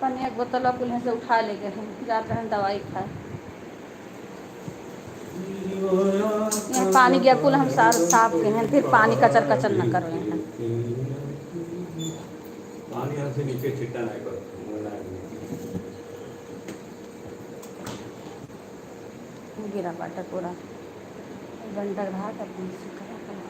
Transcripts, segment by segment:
पानी एक बोतल कुल से उठा ले गए हैं, जाते हैं दवाई खाए। यहाँ पानी गया कुल हम साफ के हैं, फिर पानी कचर कचर न कर रहे हैं। पानी यहाँ से नीचे छिट्टा नहीं कर गिरा बाटा पूरा घंटा रहा तब से करा करा।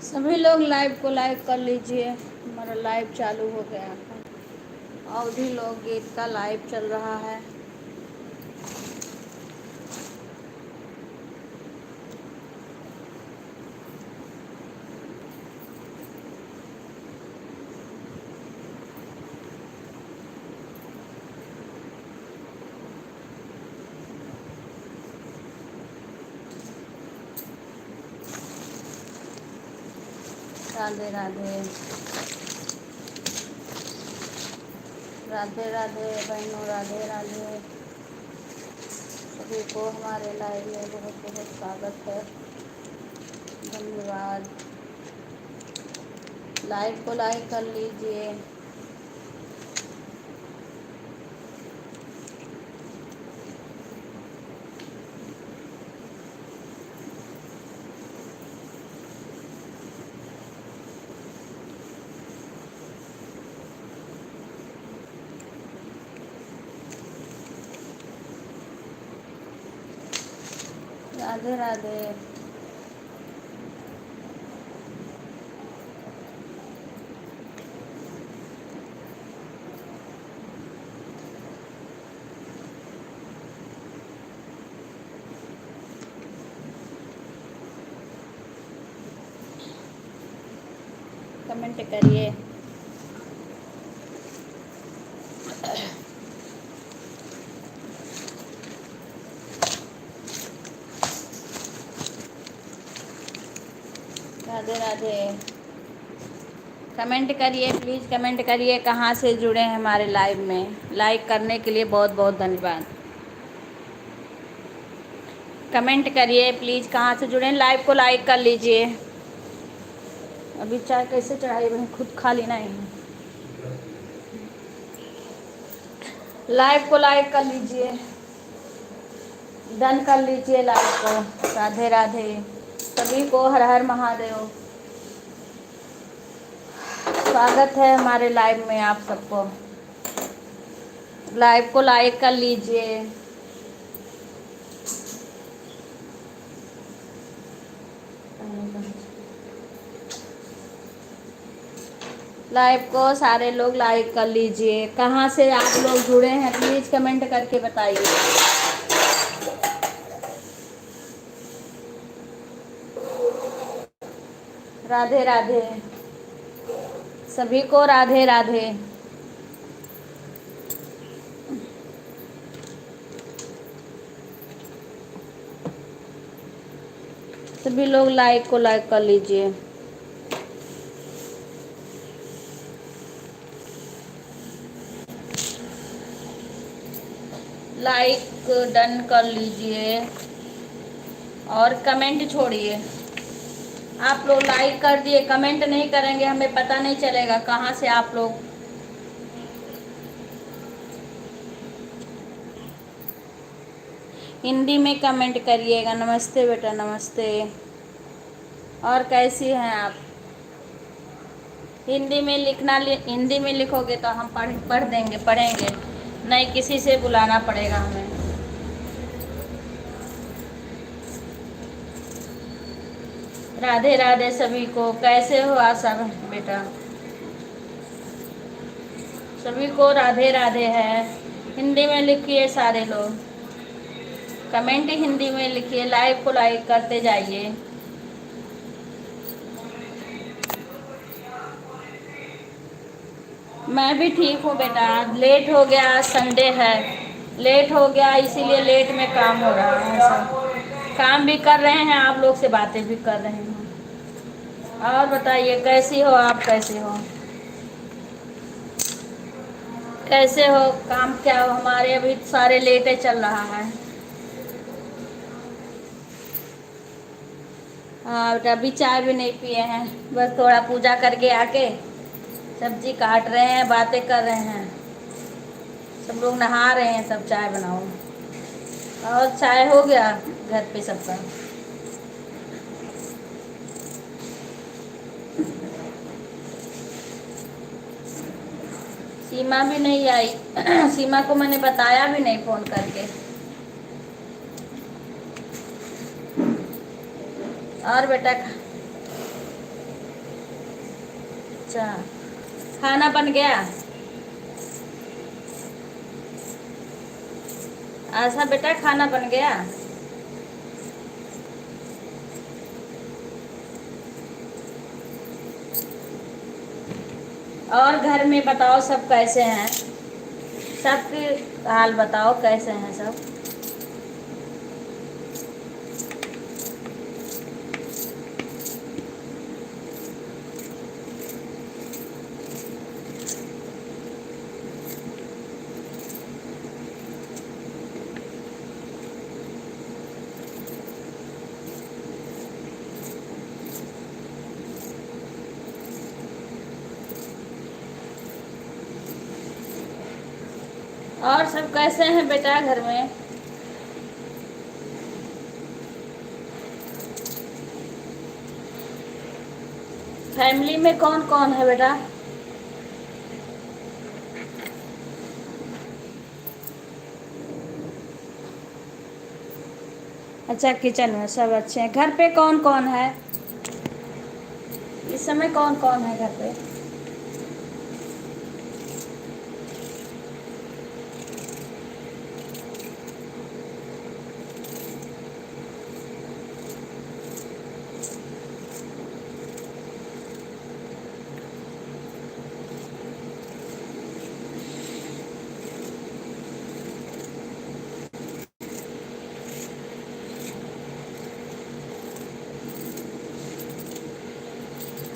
सभी लोग लाइव को लाइक कर लीजिए, हमारा लाइव चालू हो गया है। और भी लोग गीत का लाइव चल रहा है। राधे राधे राधे राधे बहनों, राधे राधे। सभी को हमारे लाइव में बहुत बहुत स्वागत है, धन्यवाद। लाइव को लाइक कर लीजिए। राधे राधे। कमेंट करिए। राधे राधे। कमेंट करिए प्लीज़, कमेंट करिए कहाँ से जुड़े हैं हमारे लाइव में। लाइक करने के लिए बहुत बहुत धन्यवाद। कमेंट करिए प्लीज़, कहाँ से जुड़े हैं। लाइव को लाइक कर लीजिए। अभी चाय कैसे चढ़ाई बहन, खुद खा लेना ही। लाइव को लाइक कर लीजिए, डन कर लीजिए लाइव को। राधे राधे सभी को, हर हर महादेव। स्वागत है हमारे लाइव में आप सबको। लाइव को लाइक कर लीजिए। लाइव को सारे लोग लाइक कर लीजिए। कहाँ से आप लोग जुड़े हैं प्लीज़ कमेंट करके बताइए। राधे राधे सभी को, राधे राधे। सभी लोग लाइक को लाइक कर लीजिए। लाइक डन कर लीजिए और कमेंट छोड़िए। आप लोग लाइक कर दिए, कमेंट नहीं करेंगे हमें पता नहीं चलेगा कहाँ से आप लोग। हिंदी में कमेंट करिएगा। नमस्ते बेटा, नमस्ते। और कैसी हैं आप? हिंदी में लिखना, हिंदी में लिखोगे तो हम पढ़ देंगे, पढ़ेंगे नहीं, किसी से बुलाना पड़ेगा हमें। राधे राधे सभी को। कैसे हो आशा बेटा? सभी को राधे राधे है। हिंदी में लिखिए सारे लोग, कमेंट हिंदी में लिखिए। लाइव को लाइक करते जाइए। मैं भी ठीक हूँ बेटा, लेट हो गया, आज संडे है, लेट हो गया इसीलिए लेट में काम हो रहा है। सब काम भी कर रहे हैं, आप लोग से बातें भी कर रहे हैं। और बताइए कैसी हो आप, कैसे हो? कैसे हो? काम क्या हो? हमारे अभी सारे लेटे चल रहा है। हाँ बेटा, अभी चाय भी नहीं पिए हैं। बस थोड़ा पूजा करके आके सब्जी काट रहे हैं, बातें कर रहे हैं। सब लोग नहा रहे हैं, सब चाय बनाओ। और चाय हो गया घर पे सबका? सीमा भी नहीं आई। सीमा को मैंने बताया भी नहीं फ़ोन करके। और बेटा अच्छा, खाना बन गया? आशा बेटा, खाना बन गया? और घर में बताओ सब कैसे हैं? सबके हाल बताओ कैसे हैं सब? और सब कैसे हैं बेटा घर में? फैमिली में कौन कौन है बेटा? अच्छा, किचन में सब अच्छे हैं। घर पे कौन कौन है इस समय? कौन कौन है घर पे?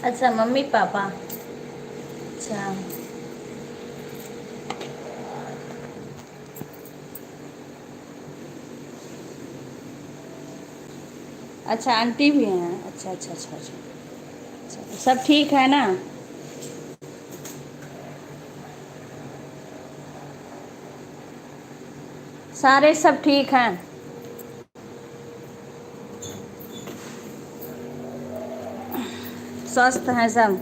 अच्छा, मम्मी पापा। अच्छा। अच्छा, आंटी भी हैं। अच्छा अच्छा अच्छा अच्छा अच्छा, सब ठीक है ना? सारे सब ठीक हैं? स्वस्थ हैं सब?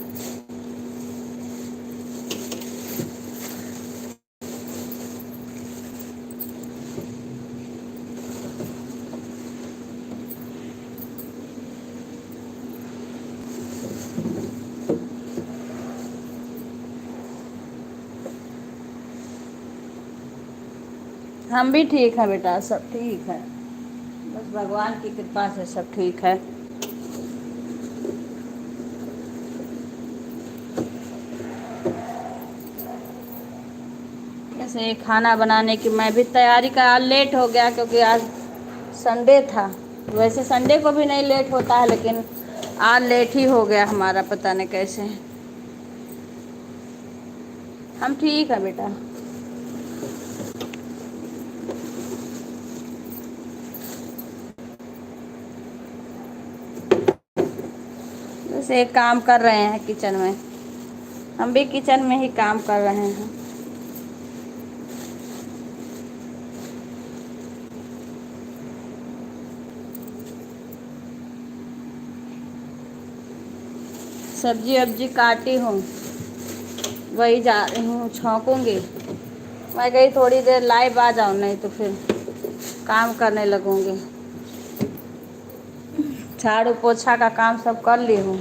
हम भी ठीक हैं बेटा, सब ठीक है। बस भगवान की कृपा से सब ठीक है। जैसे खाना बनाने की मैं भी तैयारी का, आज लेट हो गया क्योंकि आज संडे था। वैसे संडे को भी नहीं लेट होता है, लेकिन आज लेट ही हो गया हमारा, पता नहीं कैसे। हम ठीक है बेटा। बस एक काम कर रहे हैं किचन में। हम भी किचन में ही काम कर रहे हैं। सब्जी वब्जी काटी हूँ, वही जा रही हूँ, छौंकूँगी। मैं गई थोड़ी देर लाइव आ जाऊँ, नहीं तो फिर काम करने लगूँगी। झाड़ू पोछा का काम सब कर ली हूँ।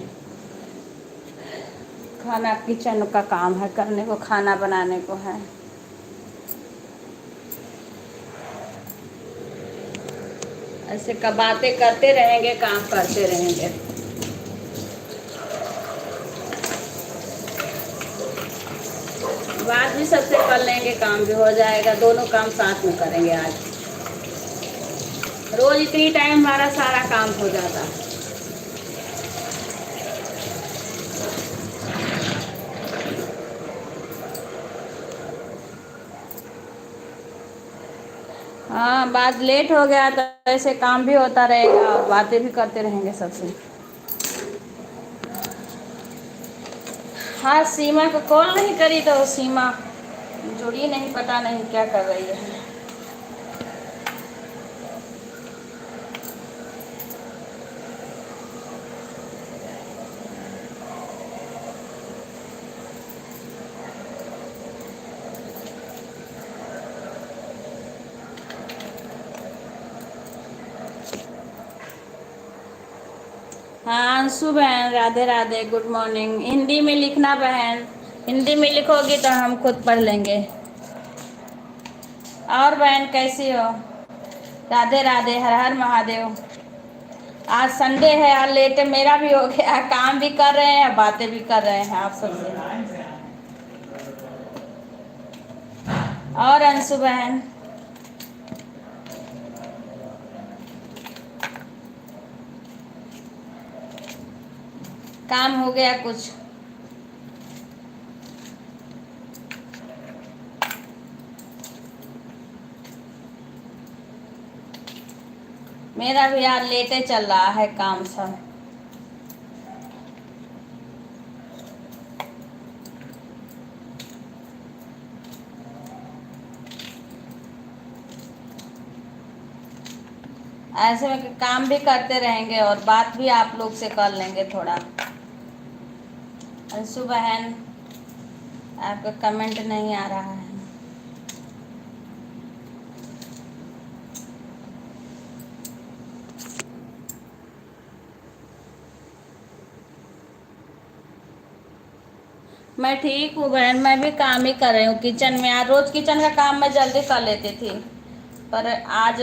खाना किचन का काम है करने को, खाना बनाने को है। ऐसे का बातें करते रहेंगे, काम करते रहेंगे। बात भी सबसे कर लेंगे, काम भी हो जाएगा। दोनों काम साथ में करेंगे आज। रोज इतनी टाइम हमारा सारा काम हो जाता है। हाँ, बात लेट हो गया तो ऐसे काम भी होता रहेगा और बातें भी करते रहेंगे सबसे। हाँ, सीमा को कॉल नहीं करी तो सीमा जुड़ी नहीं, पता नहीं क्या कर रही है। हाँ अंशु बहन, राधे राधे, गुड मॉर्निंग। हिंदी में लिखना बहन, हिंदी में लिखोगी तो हम खुद पढ़ लेंगे। और बहन कैसी हो? राधे राधे, हर हर महादेव। आज संडे है, आज लेट मेरा भी हो गया, काम भी कर रहे हैं बातें भी कर रहे हैं आप सबसे। और अंशु बहन काम हो गया कुछ? मेरा भी यार लेटे चल रहा है काम सब। ऐसे में काम भी करते रहेंगे और बात भी आप लोग से कर लेंगे थोड़ा। अंशु बहन आपका कमेंट नहीं आ रहा है। मैं ठीक हूँ बहन, मैं भी काम ही कर रही हूँ किचन में। आज रोज किचन का काम मैं जल्दी कर लेती थी, पर आज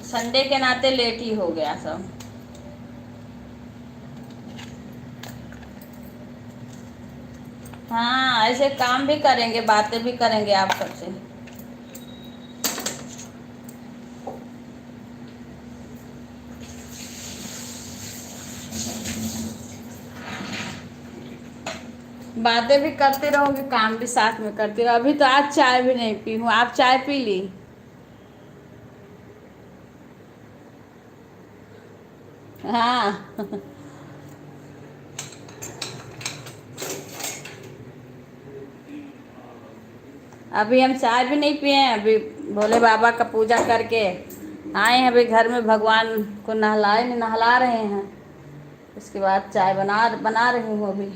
संडे के नाते लेट ही हो गया सब। हाँ, ऐसे काम भी करेंगे बातें भी करेंगे आप सबसे। बातें भी करते रहोगे, काम भी साथ में करती रहो। अभी तो आज चाय भी नहीं पी हूँ, आप चाय पी ली? हाँ अभी हम चाय भी नहीं पिए हैं, अभी भोले बाबा का पूजा करके आए हैं। अभी घर में भगवान को नहला रहे हैं, उसके बाद चाय बना रही हूँ अभी।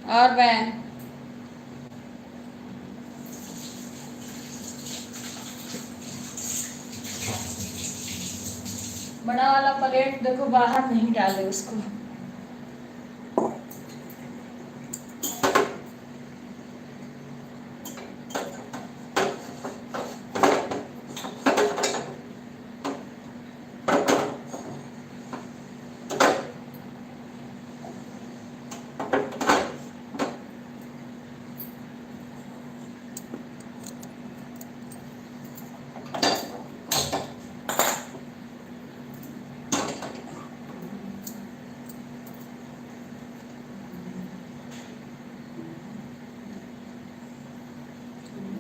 और बहन बड़ा वाला प्लेट देखो, बाहर नहीं डाले उसको।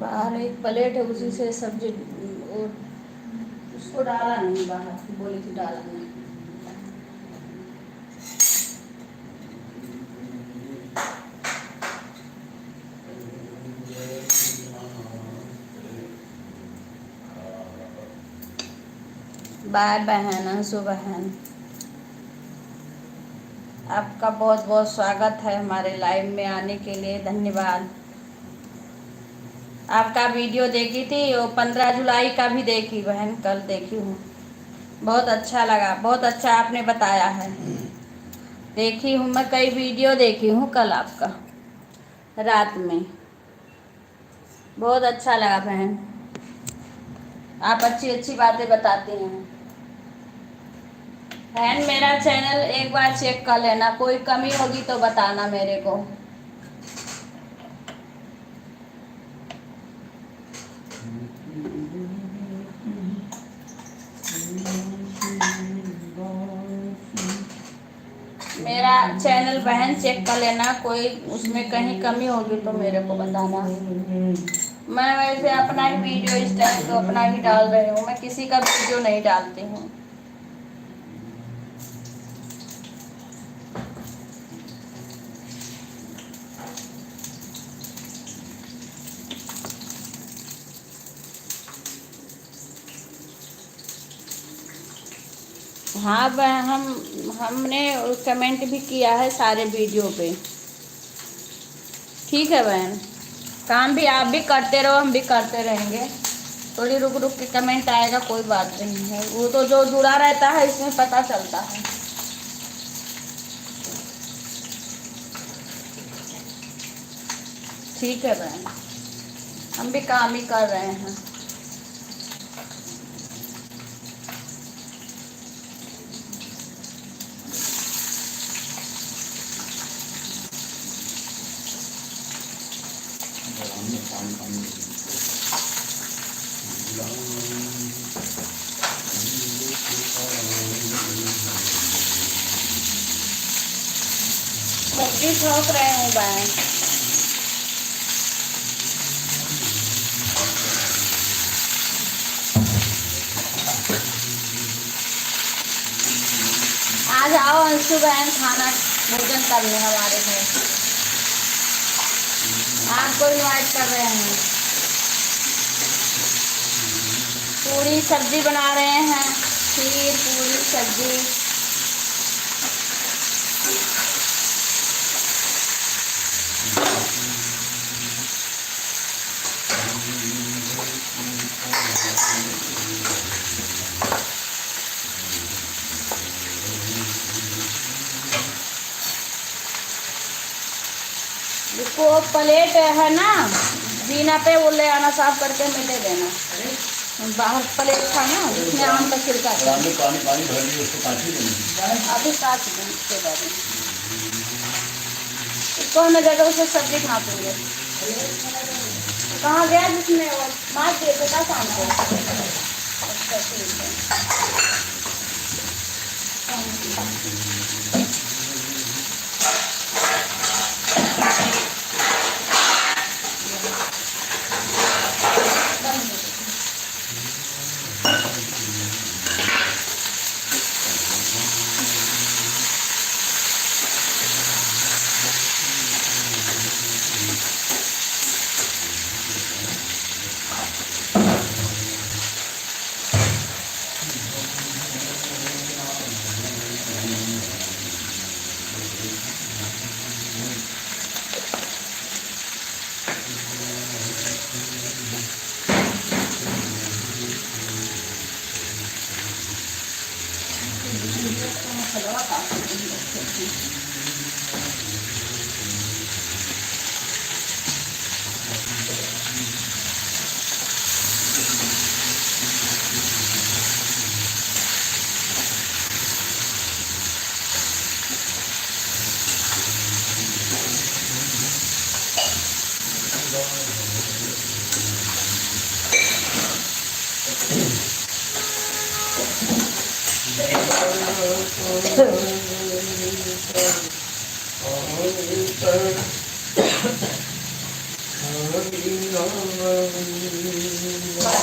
बाहर एक प्लेट है, उसी से सब्जी और उसको डाला नहीं, बाहर बोली थी डाला नहीं। बाय बहन, अंशु बहन आपका बहुत बहुत स्वागत है हमारे लाइव में आने के लिए, धन्यवाद। आपका वीडियो देखी थी, वो 15 जुलाई का भी देखी बहन, कल देखी हूँ, बहुत अच्छा लगा, बहुत अच्छा आपने बताया है। देखी हूँ मैं, कई वीडियो देखी हूँ कल आपका रात में, बहुत अच्छा लगा बहन। आप अच्छी अच्छी बातें बताती हैं बहन। मेरा चैनल एक बार चेक कर लेना, कोई कमी होगी तो बताना मेरे को। चैनल बहन चेक कर लेना, कोई उसमें कहीं कमी होगी तो मेरे को बताना। मैं वैसे अपना ही वीडियो इस टाइम तो अपना ही डाल रही हूँ, मैं किसी का वीडियो नहीं डालती हूँ। हाँ हमने कमेंट भी किया है सारे वीडियो पे। ठीक है बहन, काम भी आप भी करते रहो, हम भी करते रहेंगे। थोड़ी रुक रुक के कमेंट आएगा, कोई बात नहीं है, वो तो जो जुड़ा रहता है इसमें पता चलता है। ठीक है बहन, हम भी काम ही कर रहे हैं। सब्जी ठोक रहे हूँ बहन। आ जाओ अंशु बहन, खाना भोजन करने हमारे घर, आपको इनवाइट कर रहे हैं। पूरी सब्जी बना रहे हैं, खीर पूरी सब्जी। इसको प्लेट है ना जीना पे, वो ले आना, साफ करके हमें दे देना। बाहर प्लेट था ना उसमें आम का छिलका था, पानी पानी भर लिया, उसको काट ही देंगे। अभी काट दें उसके बाद में। इसको हमें जगह उसे सब्जी खा देंगे। कहाँ गया जिसमें वो मार दिए थे था शाम को। अच्छा ठीक है।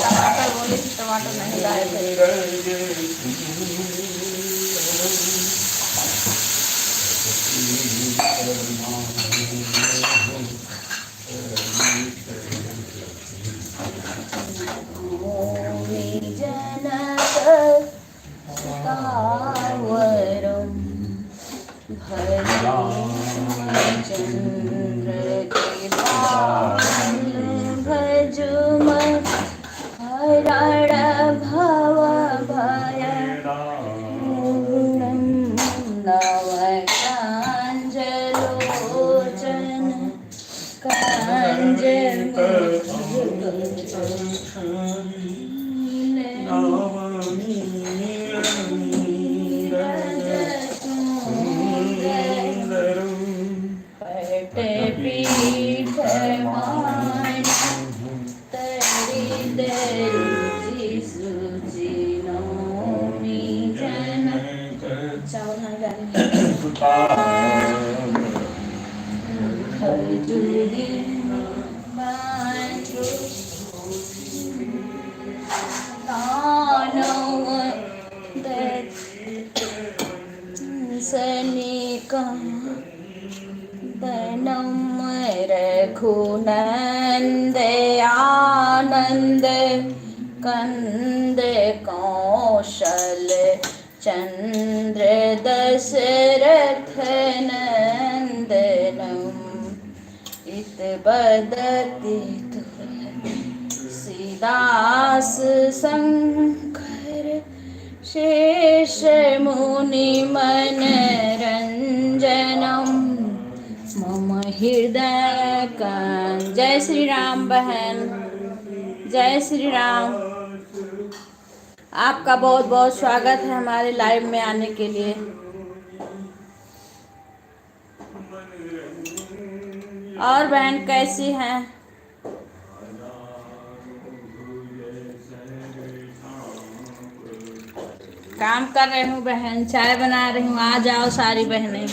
टमाटर बोले थे, टमाटर नहीं लाए थे। चंद्र के भजुम हरण भव भय नव कांजलोचन कांज पीठ मान तरी दरी सुजी नौमी जन चावल जुदी बांधो तानो सनिका बनम रघुनंद आनंद कंद कौशल चंद्र दशरथ नंदनम इत बदति तुलसीदास शंकर शेष मुनि मनरंजनम मम हृदय कान। जय श्री राम बहन, जय श्री राम। आपका बहुत बहुत स्वागत है हमारे लाइव में आने के लिए। और बहन कैसी हैं? काम कर रही हूँ बहन, चाय बना रही हूँ, आ जाओ सारी बहनें।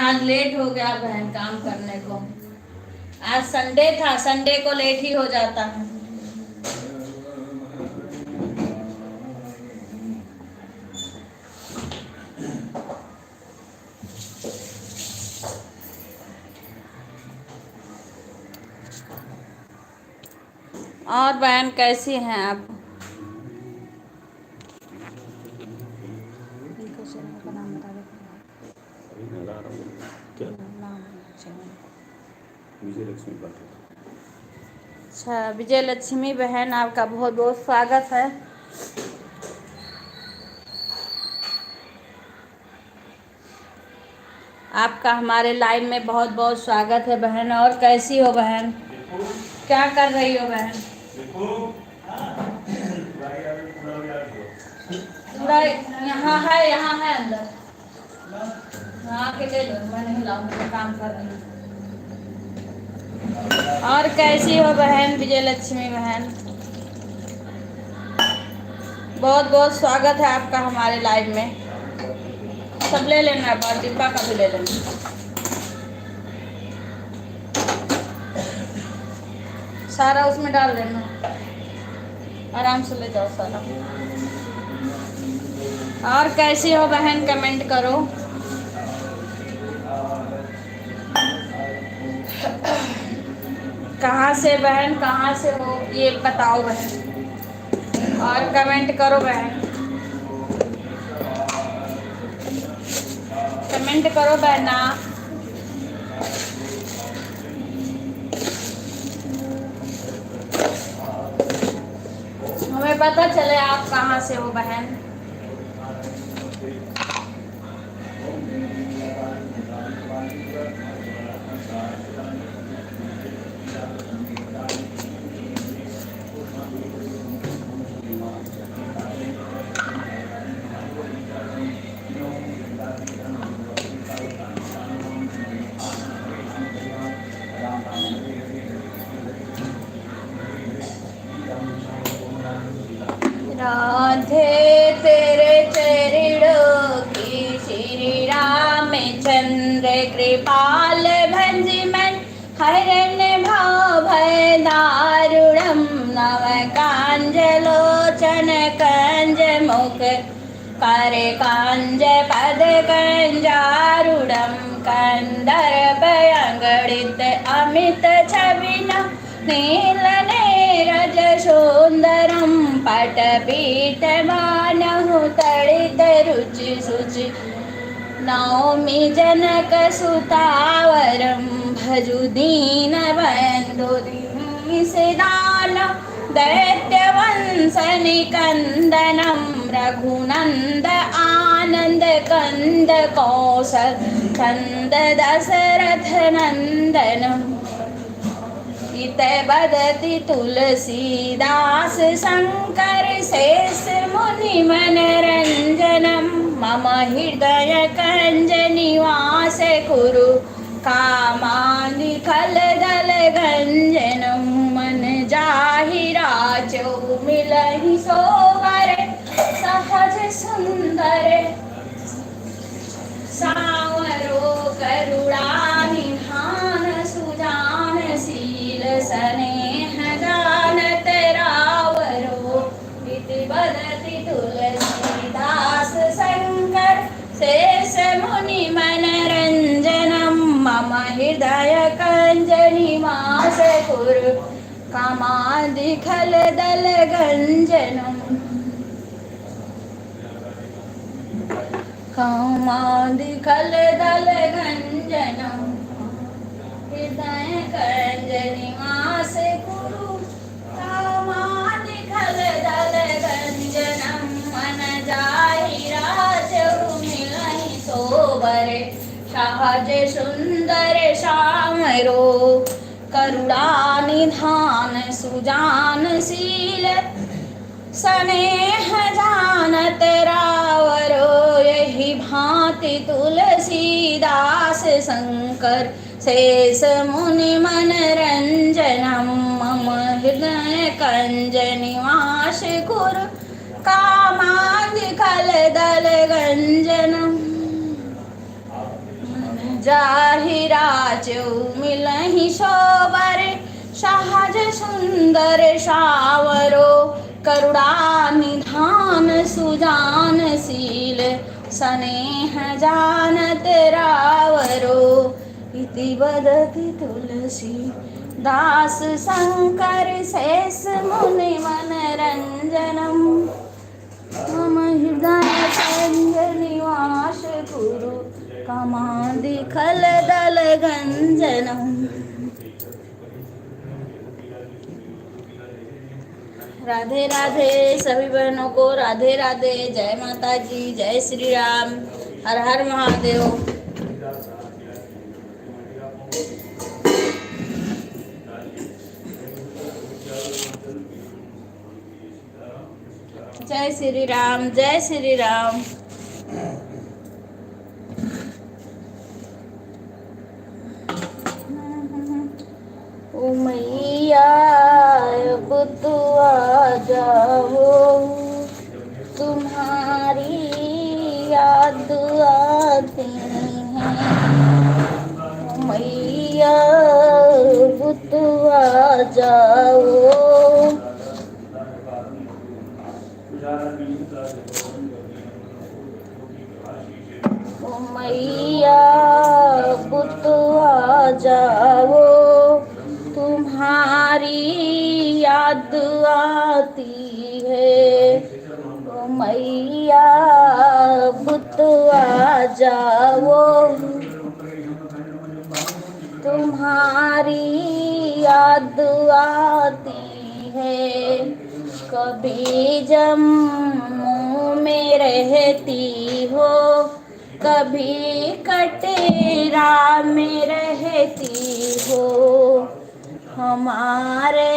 आज लेट हो गया बहन काम करने को, आज संडे था, संडे को लेट ही हो जाता है। और बहन कैसी हैं आप? अच्छा, विजय लक्ष्मी बहन आपका बहुत बहुत स्वागत है। आपका हमारे लाइव में बहुत बहुत स्वागत है बहन। और कैसी हो बहन, क्या कर रही हो बहन? पूरा यहाँ है अंदर, आके ले लो, मैं नहीं लाऊंगी, काम कर रही हूँ। और कैसी हो बहन विजय लक्ष्मी बहन? बहुत बहुत स्वागत है आपका हमारे लाइव में। सब ले लेना, बार डिब्बा का भी ले लेना। सारा उसमें डाल देना, आराम से ले जाओ सारा। और कैसी हो बहन कमेंट करो। कहाँ से बहन, कहाँ से हो ये बताओ बहन, और कमेंट करो बहन, कमेंट करो बहना। हमें पता चले आप कहाँ से हो बहन। राधे तेरे चरणों की श्री रामचंद्र कृपाल भंज मन हरण भाव भय दारुणम नव कांजलोचन कंज मुख कर कांज पद कंजारुणम कंदर्प अंगड़ित अमित छविना नील नीरज सुंदरम पटपीठ मानहु तड़ित रुचि शुचि नौमि जनक सुतावरम भजु दीन बंधु दीनदान दैत्य वंश निकंदनम रघुनंद आनंद कंद कौशल चंद दशरथ नंदनम इत बदति तुलसीदास शंकर शेष मुनि मनरंजनम मम हृदय कंज निवास कुरु कामानि खलदल गंजनम मन जाहि राचो मिलहि सोवर हृदय कंज निवास कुरु कामादि खल दल गंजनम कामादि खल दल गंजनम हृदय कंज निवास कुरु कामादि खल दल गंजनम मन जाहि राजहु मिलहि सोबर सहज सुंदर श्यामरो करुणा निधान सुजान शील स्नेह जानत रावरो यही भांति तुलसीदास शंकर शेष मुनि मनरंजनम मम हृदय कंज निवास कुरु कामादि खल दल गंजनम जाहि राजौ मिलहि सोबर सहज सुंदर सावरो करुणा निधान सुजान शील स्नेह जानत रावरो इति वदति तुलसी दास शंकर शेष मुनि मनरंजनम मम हृदय कंज निवास कुरु कामादि खल दल गंजनम। राधे राधे सभी बहनों को राधे राधे। जय माता जी, जय श्री राम, हर हर महादेव। जय श्री राम, जय श्री राम। ओ मैया अब तो आ जाओ, तुम्हारी याद आती है। ओ मैया अब तो आ जाओ, ओ मैया अब तो आ जाओ, तुम्हारी याद आती है। ओ मैया अब तो आ जाओ, तुम्हारी याद आती है। कभी जम्मू में रहती हो, कभी कटरा में रहती हो, हमारे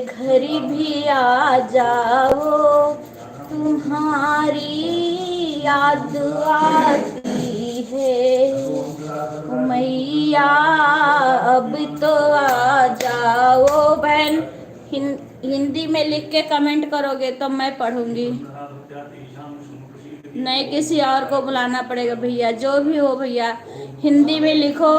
घर भी आ जाओ, तुम्हारी याद आती है। मैया अब तो आ जाओ। बहन हिंदी में लिख के कमेंट करोगे तो मैं पढ़ूंगी, नहीं किसी और को बुलाना पड़ेगा। भैया जो भी हो भैया हिंदी में लिखो।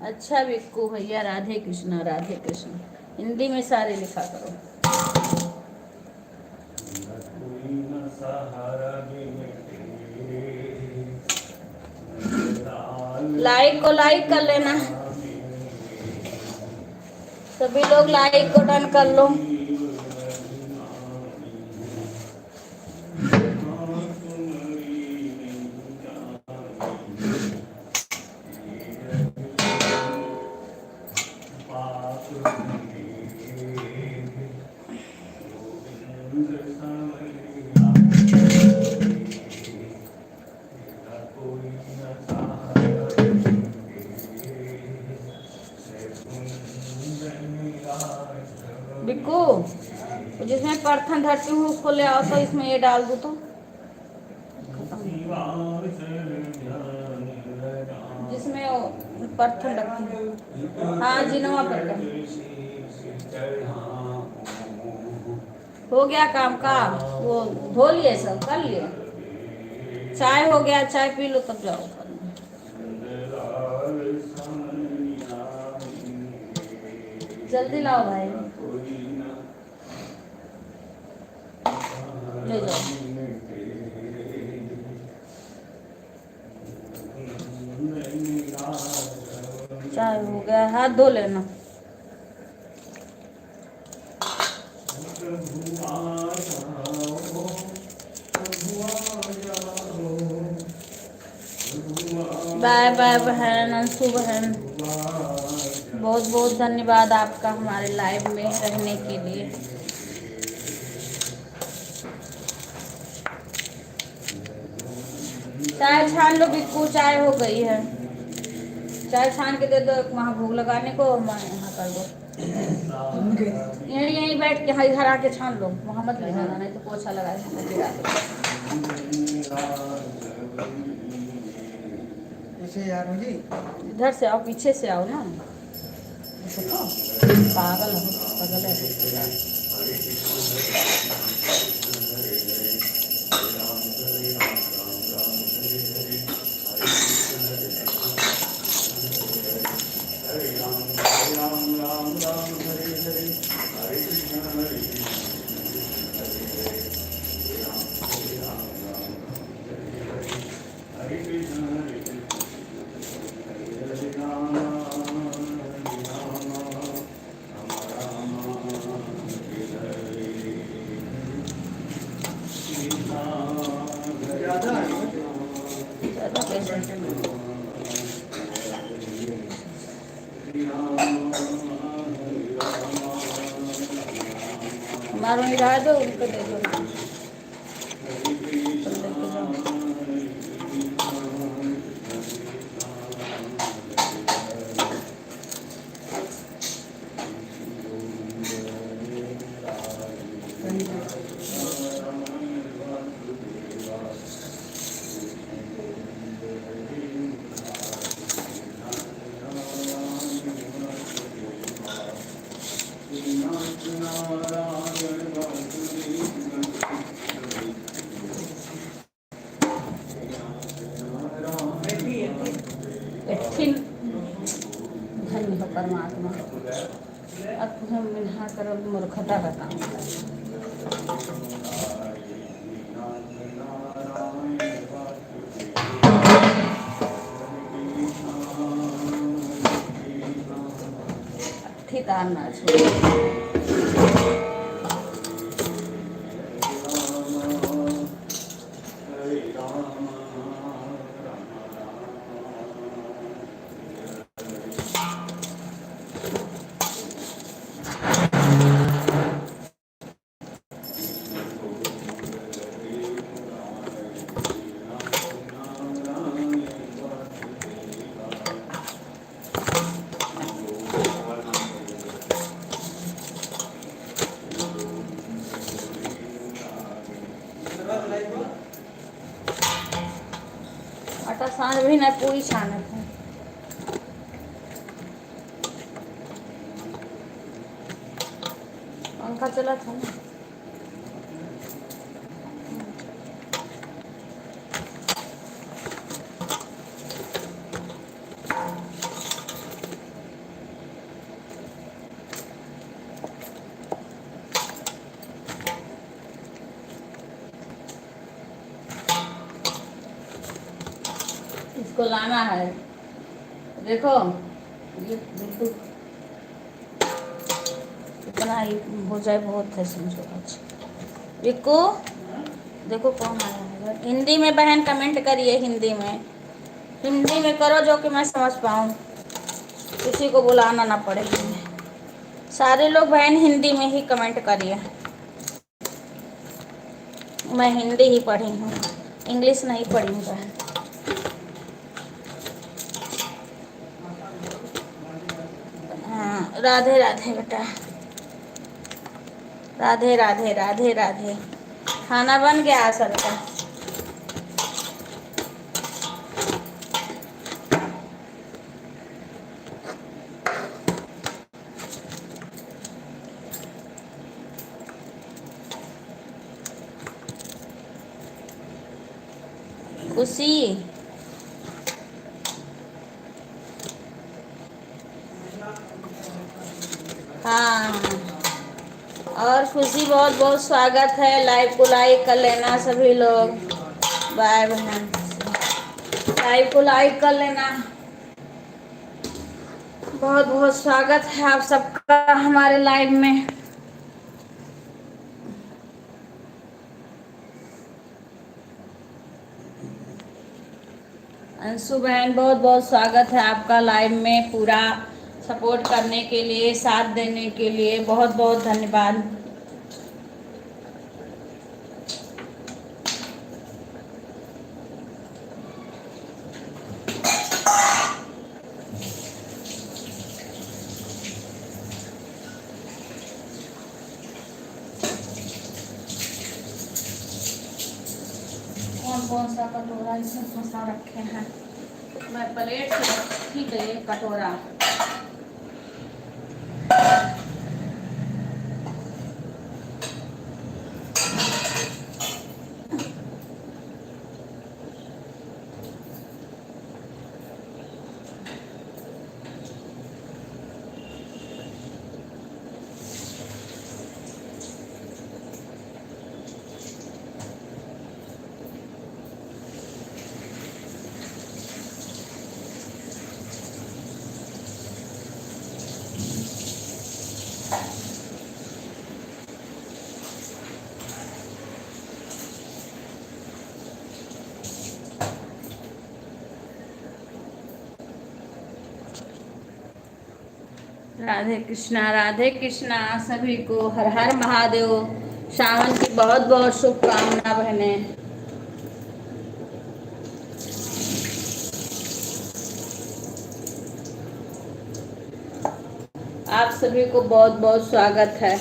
अच्छा बिक्कू भैया, राधे कृष्णा राधे कृष्णा, हिंदी में सारे लिखा करो। लाइक को लाइक कर लेना, सभी लोग लाइक को डन कर लो। बिक्कू जिसमें परथन धरती हूँ उसको ले आओ, तो इसमें ये डाल दो तो जिसमें परथन रखती हूँ। हाँ जिनवा परथन हो गया काम का, वो धो लिए सब कर लिए। चाय हो गया, चाय पी लो तब जाओ। जल्दी लाओ भाई, ले जाओ। लाल हो गया, हाथ धो लेना। बाय बाय बहन, अंशु बहन, बहुत बहुत धन्यवाद आपका हमारे लाइव में रहने के लिए। चाय छान लो बिक्कू, चाय हो गई है। चाय छान के दे दो, वहाँ भूख लगाने को, मैं यहाँ कर दो। यहीं बैठ के घर आके छान लो, वहाँ मत ले जाना, नहीं तो पोछा लगा गिरा दो। इधर से आओ, पीछे से आओ ना, पागल हो, पागल है। मारो नहीं रहा दो, उनको दे दो। धन्य हो परमात्मा, अब हम मिन्हा करो मूर्खता का काम। तारना आटा सान भी ना, पूरी छान है। पंखा चला था ना। इसको लाना है, देखो ये बिल्कुल इतना ही हो जाए बहुत है, समझो। अच्छा रिको, देखो कौन आया है। हिंदी में बहन कमेंट करिए, हिंदी में करो जो कि मैं समझ पाऊँ, किसी को बुलाना ना पड़े। सारे लोग बहन हिंदी में ही कमेंट करिए। मैं हिंदी ही पढ़ी हूँ, इंग्लिश नहीं पढ़ी हूँ बहन। हाँ, राधे राधे बेटा, राधे राधे राधे राधे। खाना बन गया सबका? खुशी, हाँ, और खुशी बहुत बहुत स्वागत है। लाइव को लाइक कर लेना सभी लोग। बाय बहन, लाइव को लाइक कर लेना। बहुत बहुत स्वागत है आप सबका हमारे लाइव में। अंशु बहन बहुत बहुत स्वागत है आपका लाइव में, पूरा सपोर्ट करने के लिए, साथ देने के लिए बहुत बहुत धन्यवाद। कौन कौन सा कटोरा इसमें फंसा रखे हैं, मैं प्लेट से रखी गई कटोरा। राधे कृष्णा सभी को, हर हर महादेव। सावन की बहुत बहुत शुभकामना बहने। आप सभी को बहुत बहुत स्वागत है।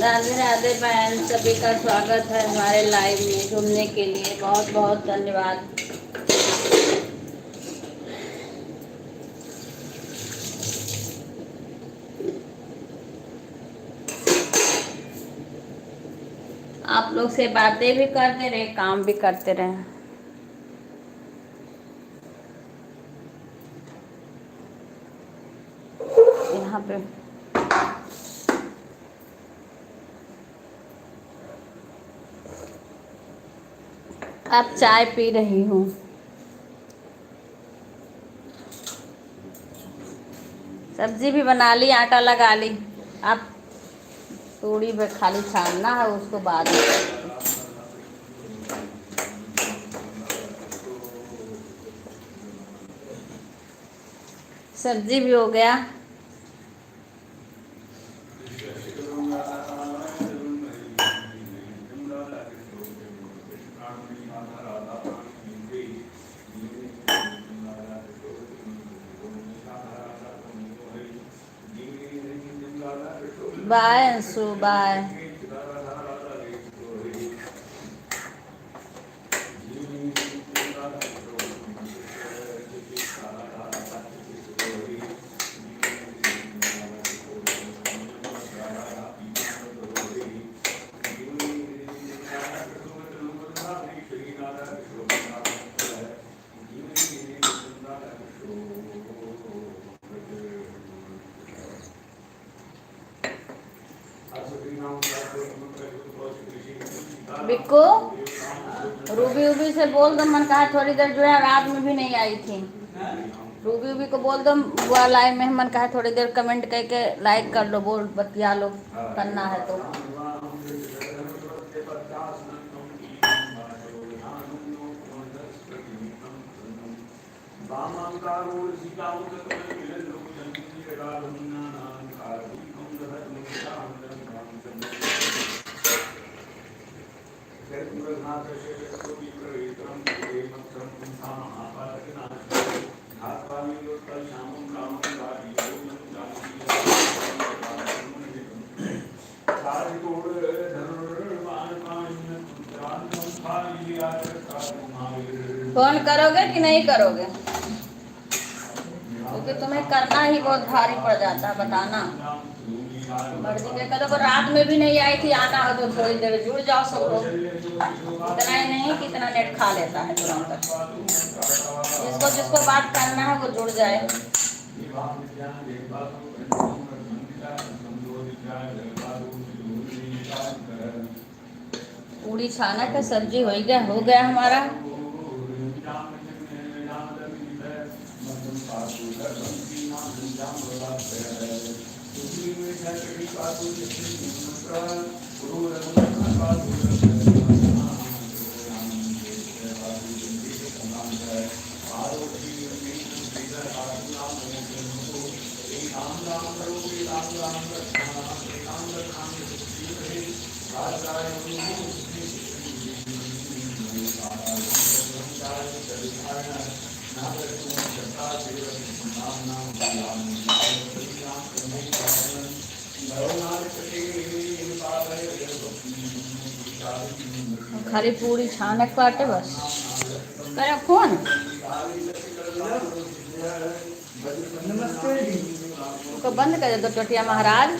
राधे राधे बहन, सभी का स्वागत है हमारे लाइव में। जुड़ने के लिए बहुत बहुत धन्यवाद। आप लोग से बातें भी करते रहे, काम भी करते रहे। यहाँ पे अब चाय पी रही हूँ। सब्जी भी बना ली, आटा लगा ली। अब पूड़ी पे खाली छानना है, उसको बाद में। सब्जी भी हो गया। Bye Anshu, bye. बिक्को रूबी उबी से बोल दो, मन कहा थोड़ी देर जो है रात में भी नहीं आई थी। रूबी उबी को बोल दो वो लाइव में, मन कहा थोड़ी देर कमेंट करके लाइक कर लो, बोल बतिया लो करना है तो। फोन करोगे कि नहीं करोगे? क्योंकि तुम्हें करना ही बहुत भारी पड़ जाता है, बताना मर्जी के करो। रात में भी नहीं आई थी, आना हो तो थोड़ी देर जुड़ जाओ सब लोग। इतना ही नहीं कितना नेट खा लेता है तुरंत। जिसको जिसको बात करना है वो जुड़ जाए। पूरी छाना का सब्जी हो गया हमारा। खाली पूरी छानक पाटे बस करे फोन। उसको बंद कर दो टोटिया महाराज।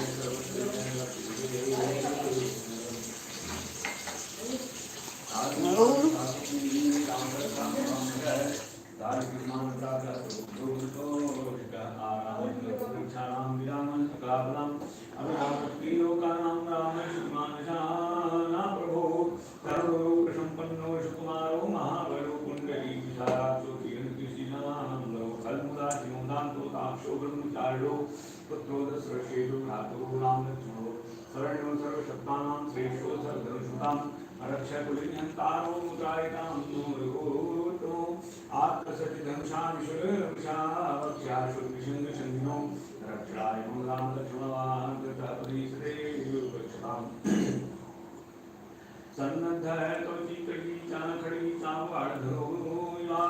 सन्नद्ध है तो चीकटी चाखड़ी चावाढ़ोया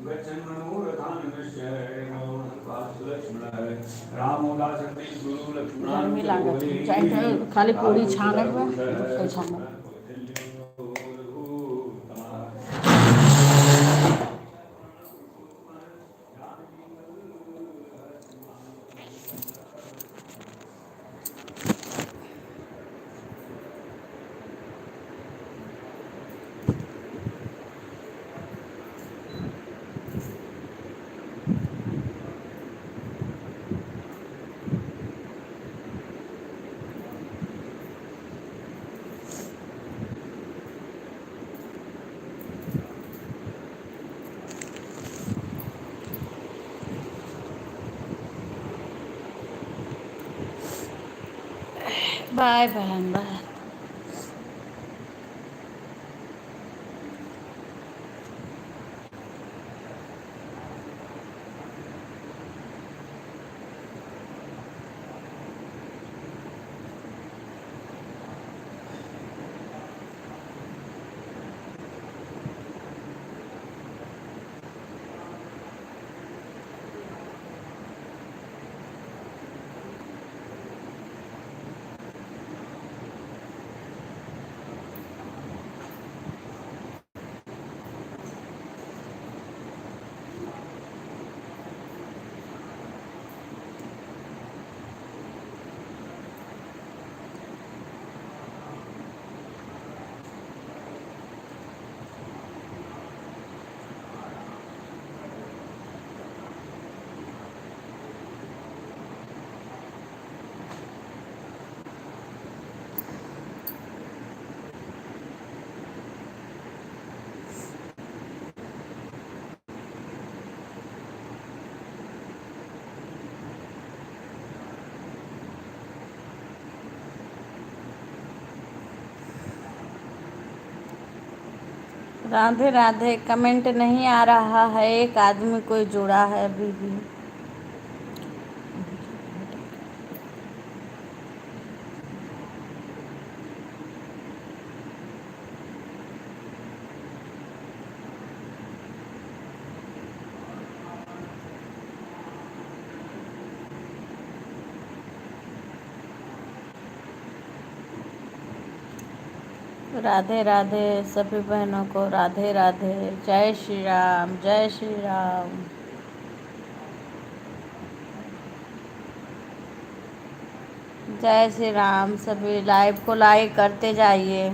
गच्छन् मनोरथान् नश्य लक्ष्मण रामोदास गुरु लक्ष्मण खाली पूरी छानक बाय बहन बाय। राधे राधे। कमेंट नहीं आ रहा है, एक आदमी कोई जुड़ा है अभी भी। राधे राधे सभी बहनों को, राधे राधे। जय श्री राम, जय श्री राम। जय श्री राम। सभी लाइव को लाइक करते जाइए।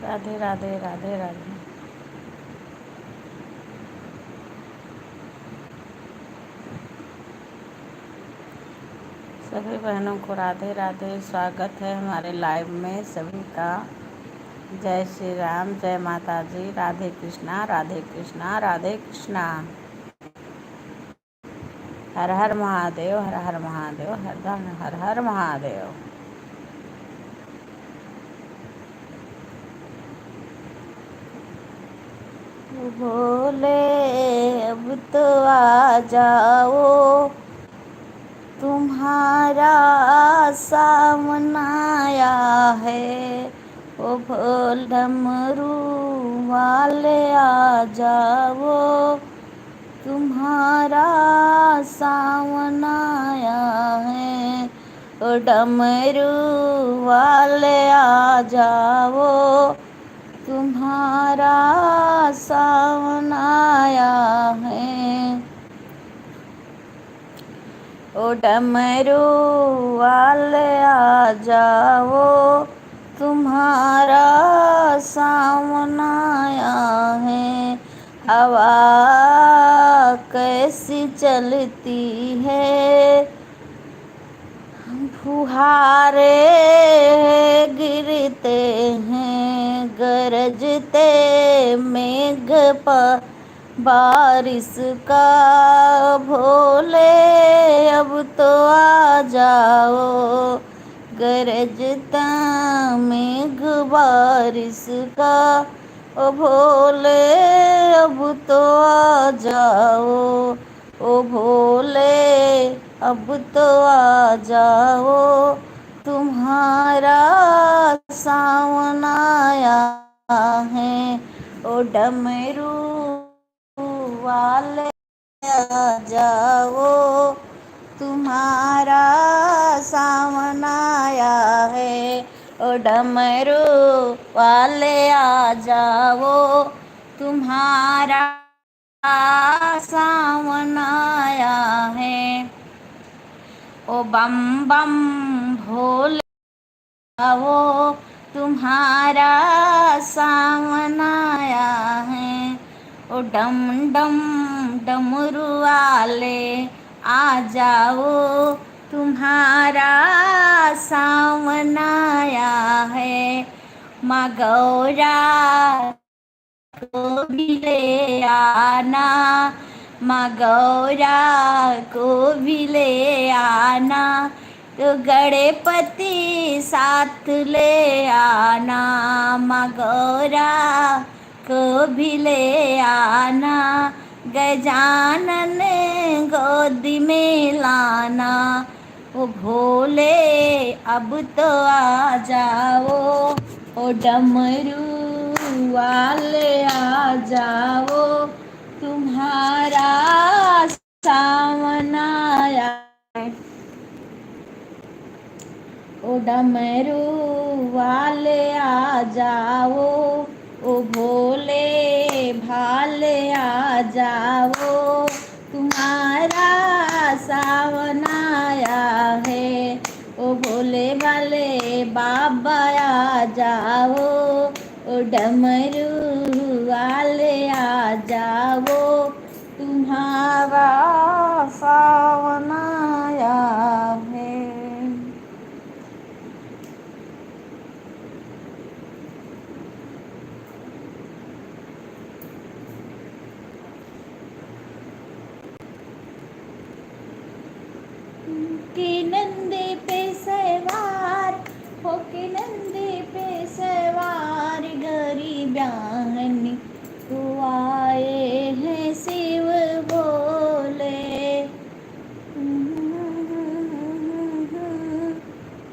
राधे राधे, राधे राधे। सभी बहनों को राधे राधे। स्वागत है हमारे लाइव में सभी का। जय श्री राम, जय माता जी। राधे कृष्णा, राधे कृष्णा, राधे कृष्णा। हर हर महादेव, हर हर महादेव, हर हर महादेव। बोले अब तो आ जाओ, तुम्हारा सामना आया है। ओ भोल डमरू वाले आ जाओ, तुम्हारा सामना आया है। ओ डमरू वाले आ जाओ, तुम्हारा सामना आया है। ओ डमरू वाले आ जाओ, तुम्हारा सामना आया है। हवा कैसी चलती है, फुहारे गिरते हैं, गरजते मेघ पर बारिश का। भोले अब तो आ जाओ, गरजता मेघ बारिश का। ओ भोले अब तो आ जाओ, ओ भोले अब तो आ जाओ, तुम्हारा सावन आया है। ओ डमरू वाले आ जाओ, तुम्हारा सावन आया है। ओ डमरू वाले आ जाओ, तुम्हारा सावन आया है। ओ बम बम भोले आओ, तुम्हारा सावन आया है। ओ डम डम डमरू वाले आ जाओ, तुम्हारा सावन आया है। माँ गौरा को भी ले आना, माँ गौरा को भी ले आना। तो गणपति साथ ले आना, माँ गौरा को भी ले आना। गजानन गोद में लाना, ओ भोले अब तो आ जाओ, ओ डमरू वाले आ जाओ, तुम्हारा सावन आया है। ओ डमरू वाले आ जाओ, ओ भोले भाले आ जाओ, तुम्हारा सावन आया है। ओ भोले भाले बाबा आ जाओ, ओ डमरू वाले आ जाओ, तुम्हारा सावन आया है। के नंदे पे सवार हो, के नंदे पे सवार गरीब्याहन को आए हैं शिव बोले।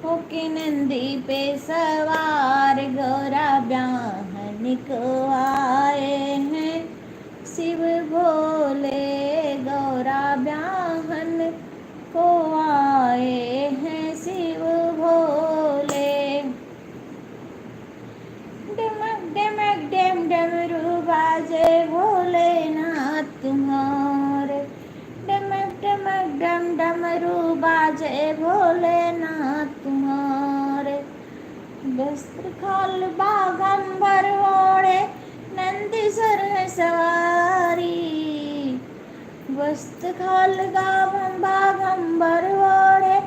हो के नंदी पे सवार गौरा ब्याहन को आए हैं शिव भोले, गौरा ब्याहन को आए हैं शिव भोले। डमक डमक डम डमरू बाजे भोलेनाथ तुम्हारे, डमक डमक डम डमरू बाजे भोलेनाथ तुम्हारे। वस्त्र खाल बागंबर ओढ़े नंदी सर है सवारी, वस्त्र खाल बागंबर ओढ़े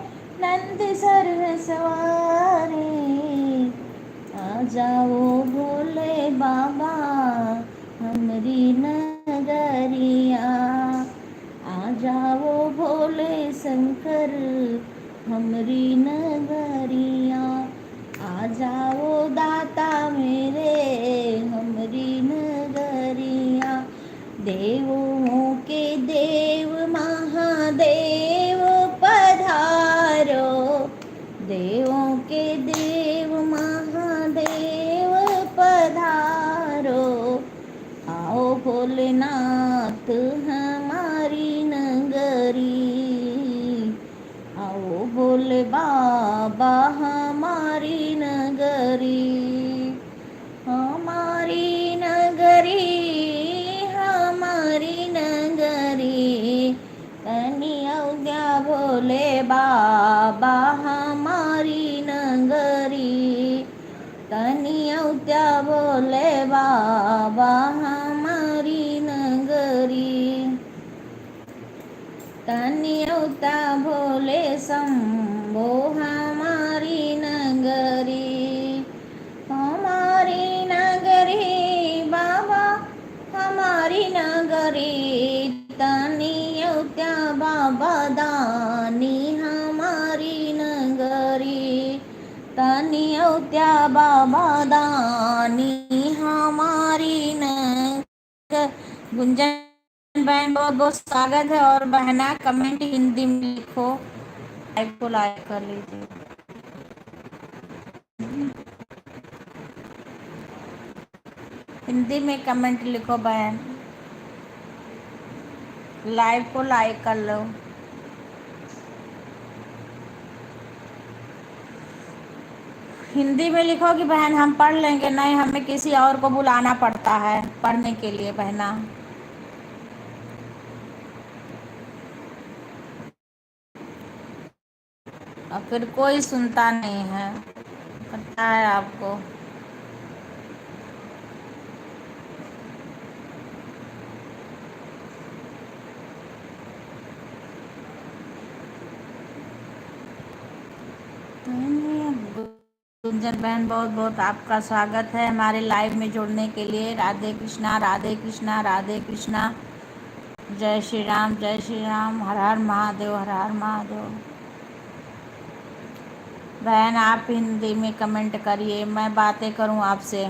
नंदी सर है सवारी। आ जाओ भोले बाबा हमरी नगरिया, आ जाओ भोले शंकर हमरी नगरिया, आ जाओ दाता मेरे हमरी नगरिया। देवों के देव महादेव पधारो, देवों के देव महादेव पधारो, आओ भोलेनाथ हमारी नगरी, आओ भोले बाबा हमारी नगरी, हमारी नगरी हमारी नगरी। कन्हैया भोले बाबा हमारी नगरी, कन्हैया भोले बाबा हमारी नगरी। कन्हैया भोले शंभो हमारी नगरी, हमारी नगरी बाबा हमारी नगरी। कन्हैया बाबा दानी हमारी नगरी, कन्हैया बाबा दानी हमारी नगरी। गुंजन बहन बहुत बहुत स्वागत है। और बहना कमेंट हिंदी में लिखो, लाइव को लाइक कर लीजिए। हिंदी में कमेंट लिखो बहन, लाइव को लाइक कर लो। हिंदी में लिखो कि बहन हम पढ़ लेंगे, नहीं हमें किसी और को बुलाना पड़ता है पढ़ने के लिए बहना। और फिर कोई सुनता नहीं है, पता है आपको। गुंजन बहन बहुत बहुत आपका स्वागत है हमारे लाइव में जुड़ने के लिए। राधे कृष्णा राधे कृष्णा राधे कृष्णा। जय श्री राम जय श्री राम। हर हर महादेव हर हर महादेव। बहन आप हिंदी में कमेंट करिए, मैं बातें करूं आपसे।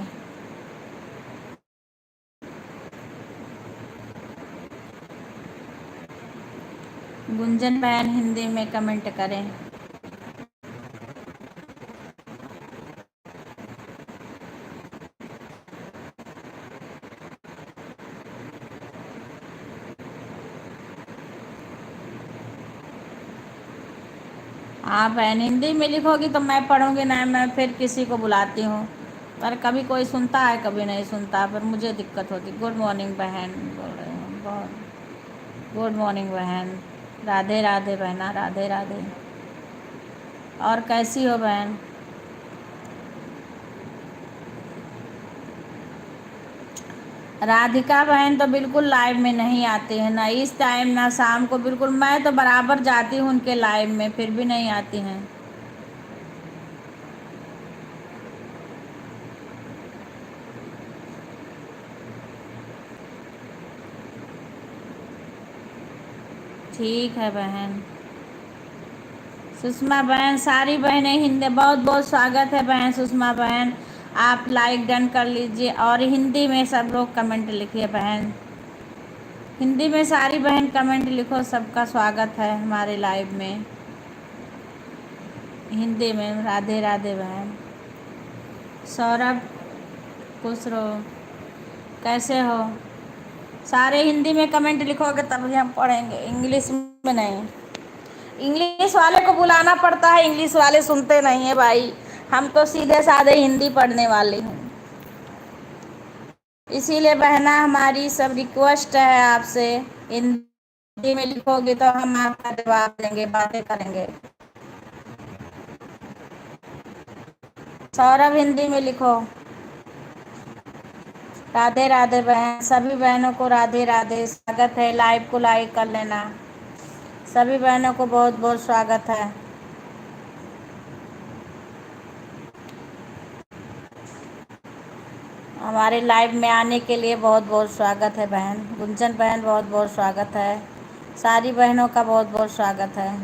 गुंजन बहन हिंदी में कमेंट करें। हाँ बहन, हिंदी में लिखोगी तो मैं पढ़ूंगी ना, मैं फिर किसी को बुलाती हूँ, पर कभी कोई सुनता है कभी नहीं सुनता, फिर मुझे दिक्कत होती। गुड मॉर्निंग बहन बोल रही हूँ, बहुत गुड मॉर्निंग बहन। राधे राधे बहना, राधे राधे। और कैसी हो बहन? राधिका बहन तो बिल्कुल लाइव में नहीं आती है, ना इस टाइम ना शाम को, बिल्कुल। मैं तो बराबर जाती हूँ उनके लाइव में, फिर भी नहीं आती हैं। ठीक है बहन। सुषमा बहन, सारी बहनें हिंदी, बहुत बहुत स्वागत है बहन सुषमा बहन। आप लाइक डन कर लीजिए और हिंदी में सब लोग कमेंट लिखिए बहन। हिंदी में सारी बहन कमेंट लिखो, सबका स्वागत है हमारे लाइव में हिंदी में। राधे राधे बहन। सौरभ, खुश रहो। कैसे हो? सारे हिंदी में कमेंट लिखोगे तभी हम पढ़ेंगे, इंग्लिश में नहीं। इंग्लिश वाले को बुलाना पड़ता है, इंग्लिश वाले सुनते नहीं है भाई। हम तो सीधे साधे हिंदी पढ़ने वाले हैं, इसीलिए बहना हमारी सब रिक्वेस्ट है आपसे, हिंदी में लिखोगे तो हम आपका जवाब देंगे, बातें करेंगे। सौरभ, हिंदी में लिखो। राधे राधे बहन, सभी बहनों को राधे राधे, स्वागत है। लाइव को लाइक कर लेना, सभी बहनों को बहुत बहुत स्वागत है। हमारे लाइव में आने के लिए बहुत बहुत स्वागत है बहन। गुंजन बहन, बहुत बहुत स्वागत है। सारी बहनों का बहुत बहुत स्वागत है।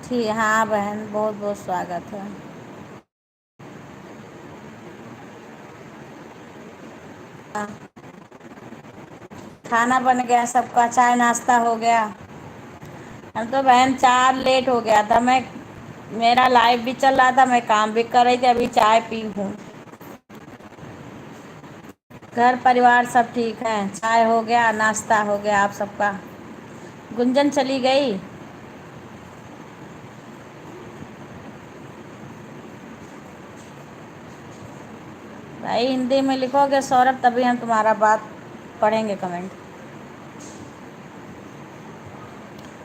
ठीक, हाँ बहन, बहुत बहुत स्वागत है। खाना बन गया सबका, चाय नाश्ता हो गया? हम तो बहन 4 लेट हो गया था, मैं, मेरा लाइव भी चल रहा था, मैं काम भी कर रही थी, अभी चाय पी हूँ। घर परिवार सब ठीक है, चाय हो गया, नाश्ता हो गया आप सबका। गुंजन चली गई? भाई हिंदी में लिखोगे सौरभ तभी हम तुम्हारा बात पढ़ेंगे, कमेंट।